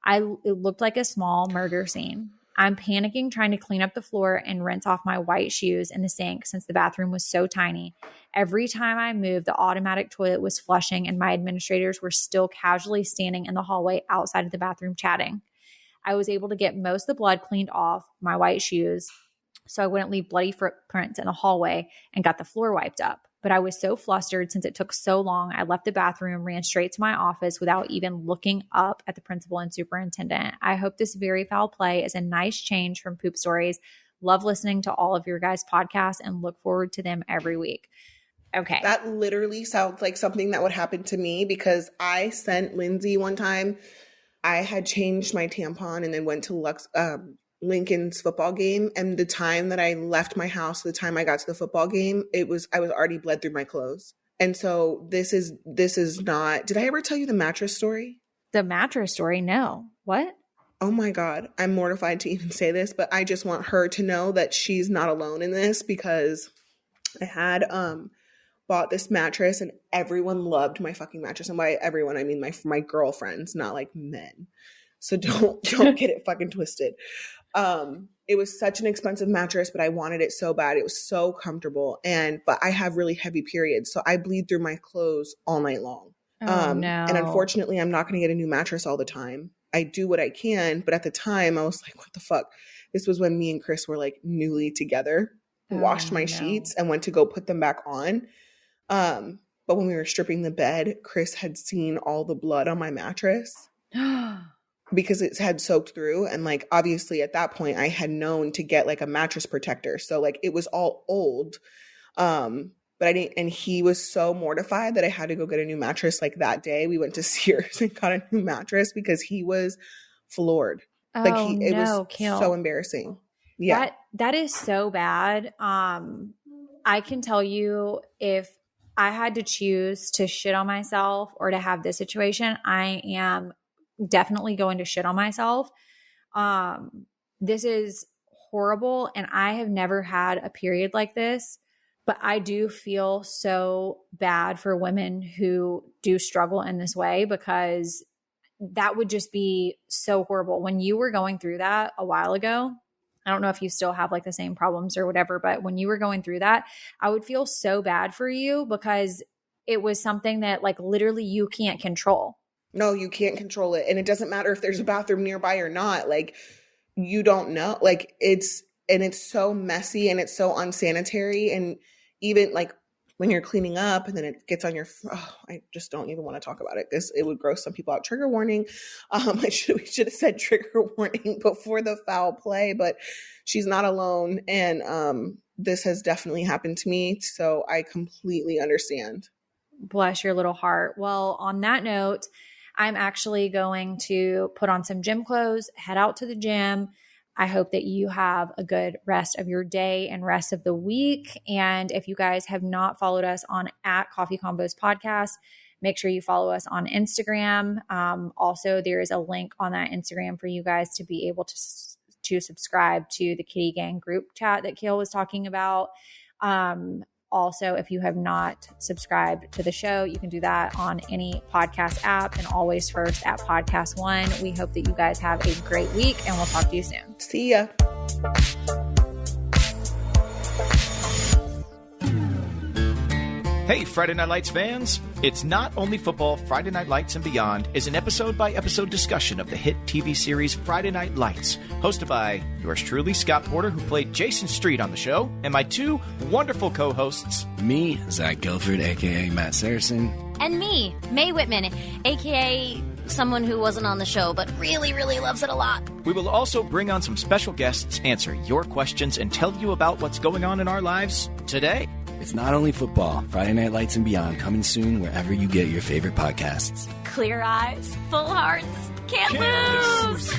It looked like a small murder scene. I'm panicking trying to clean up the floor and rinse off my white shoes in the sink since the bathroom was so tiny. Every time I moved, the automatic toilet was flushing and my administrators were still casually standing in the hallway outside of the bathroom chatting. I was able to get most of the blood cleaned off my white shoes so I wouldn't leave bloody footprints in the hallway and got the floor wiped up. But I was so flustered since it took so long, I left the bathroom, ran straight to my office without even looking up at the principal and superintendent. I hope this very foul play is a nice change from Poop Stories. Love listening to all of your guys' podcasts and look forward to them every week. Okay. That literally sounds like something that would happen to me because I sent Lindsie one time. I had changed my tampon and then went to Lincoln's football game, and the time that I left my house, the time I got to the football game, I was already bled through my clothes. And so this is not. Did I ever tell you the mattress story? The mattress story? No. What? Oh my God, I'm mortified to even say this, but I just want her to know that she's not alone in this because I had bought this mattress and everyone loved my fucking mattress, and by everyone I mean my girlfriends, not like men. So don't get it fucking twisted. It was such an expensive mattress, but I wanted it so bad. It was so comfortable. But I have really heavy periods. So I bleed through my clothes all night long. No. And unfortunately, I'm not going to get a new mattress all the time. I do what I can. But at the time I was like, what the fuck? This was when me and Chris were like newly together, washed my sheets and went to go put them back on. But when we were stripping the bed, Chris had seen all the blood on my mattress. Because it had soaked through. And like, obviously at that point I had known to get like a mattress protector. So like it was all old. But I didn't, and he was so mortified that I had to go get a new mattress. Like that day we went to Sears and got a new mattress because he was floored. It was Kail. so embarrassing. Yeah. That is so bad. I can tell you if I had to choose to shit on myself or to have this situation, I am definitely going to shit on myself. This is horrible. And I have never had a period like this, but I do feel so bad for women who do struggle in this way because that would just be so horrible. When you were going through that a while ago, I don't know if you still have like the same problems or whatever, but when you were going through that, I would feel so bad for you because it was something that like literally you can't control. No, you can't control it. And it doesn't matter if there's a bathroom nearby or not. Like, you don't know. Like, it's so messy and it's so unsanitary. And even like when you're cleaning up and then it gets on your, I just don't even want to talk about it because it would gross some people out. Trigger warning. We should have said trigger warning before the foul play, but she's not alone. And this has definitely happened to me. So I completely understand. Bless your little heart. Well, on that note, I'm actually going to put on some gym clothes, head out to the gym. I hope that you have a good rest of your day and rest of the week. And if you guys have not followed us on @Coffee Combos Podcast, make sure you follow us on Instagram. Also, there is a link on that Instagram for you guys to be able to subscribe to the Kitty Gang group chat that Kail was talking about. Also, if you have not subscribed to the show, you can do that on any podcast app and always first at Podcast One. We hope that you guys have a great week and we'll talk to you soon. See ya. Hey, Friday Night Lights fans! It's Not Only Football, Friday Night Lights and Beyond is an episode-by-episode discussion of the hit TV series Friday Night Lights, hosted by yours truly, Scott Porter, who played Jason Street on the show, and my two wonderful co-hosts. Me, Zach Guilford, a.k.a. Matt Saracen. And me, May Whitman, a.k.a. someone who wasn't on the show but really, really loves it a lot. We will also bring on some special guests, answer your questions, and tell you about what's going on in our lives today. It's Not Only Football, Friday Night Lights and Beyond, coming soon wherever you get your favorite podcasts. Clear eyes, full hearts, can't lose!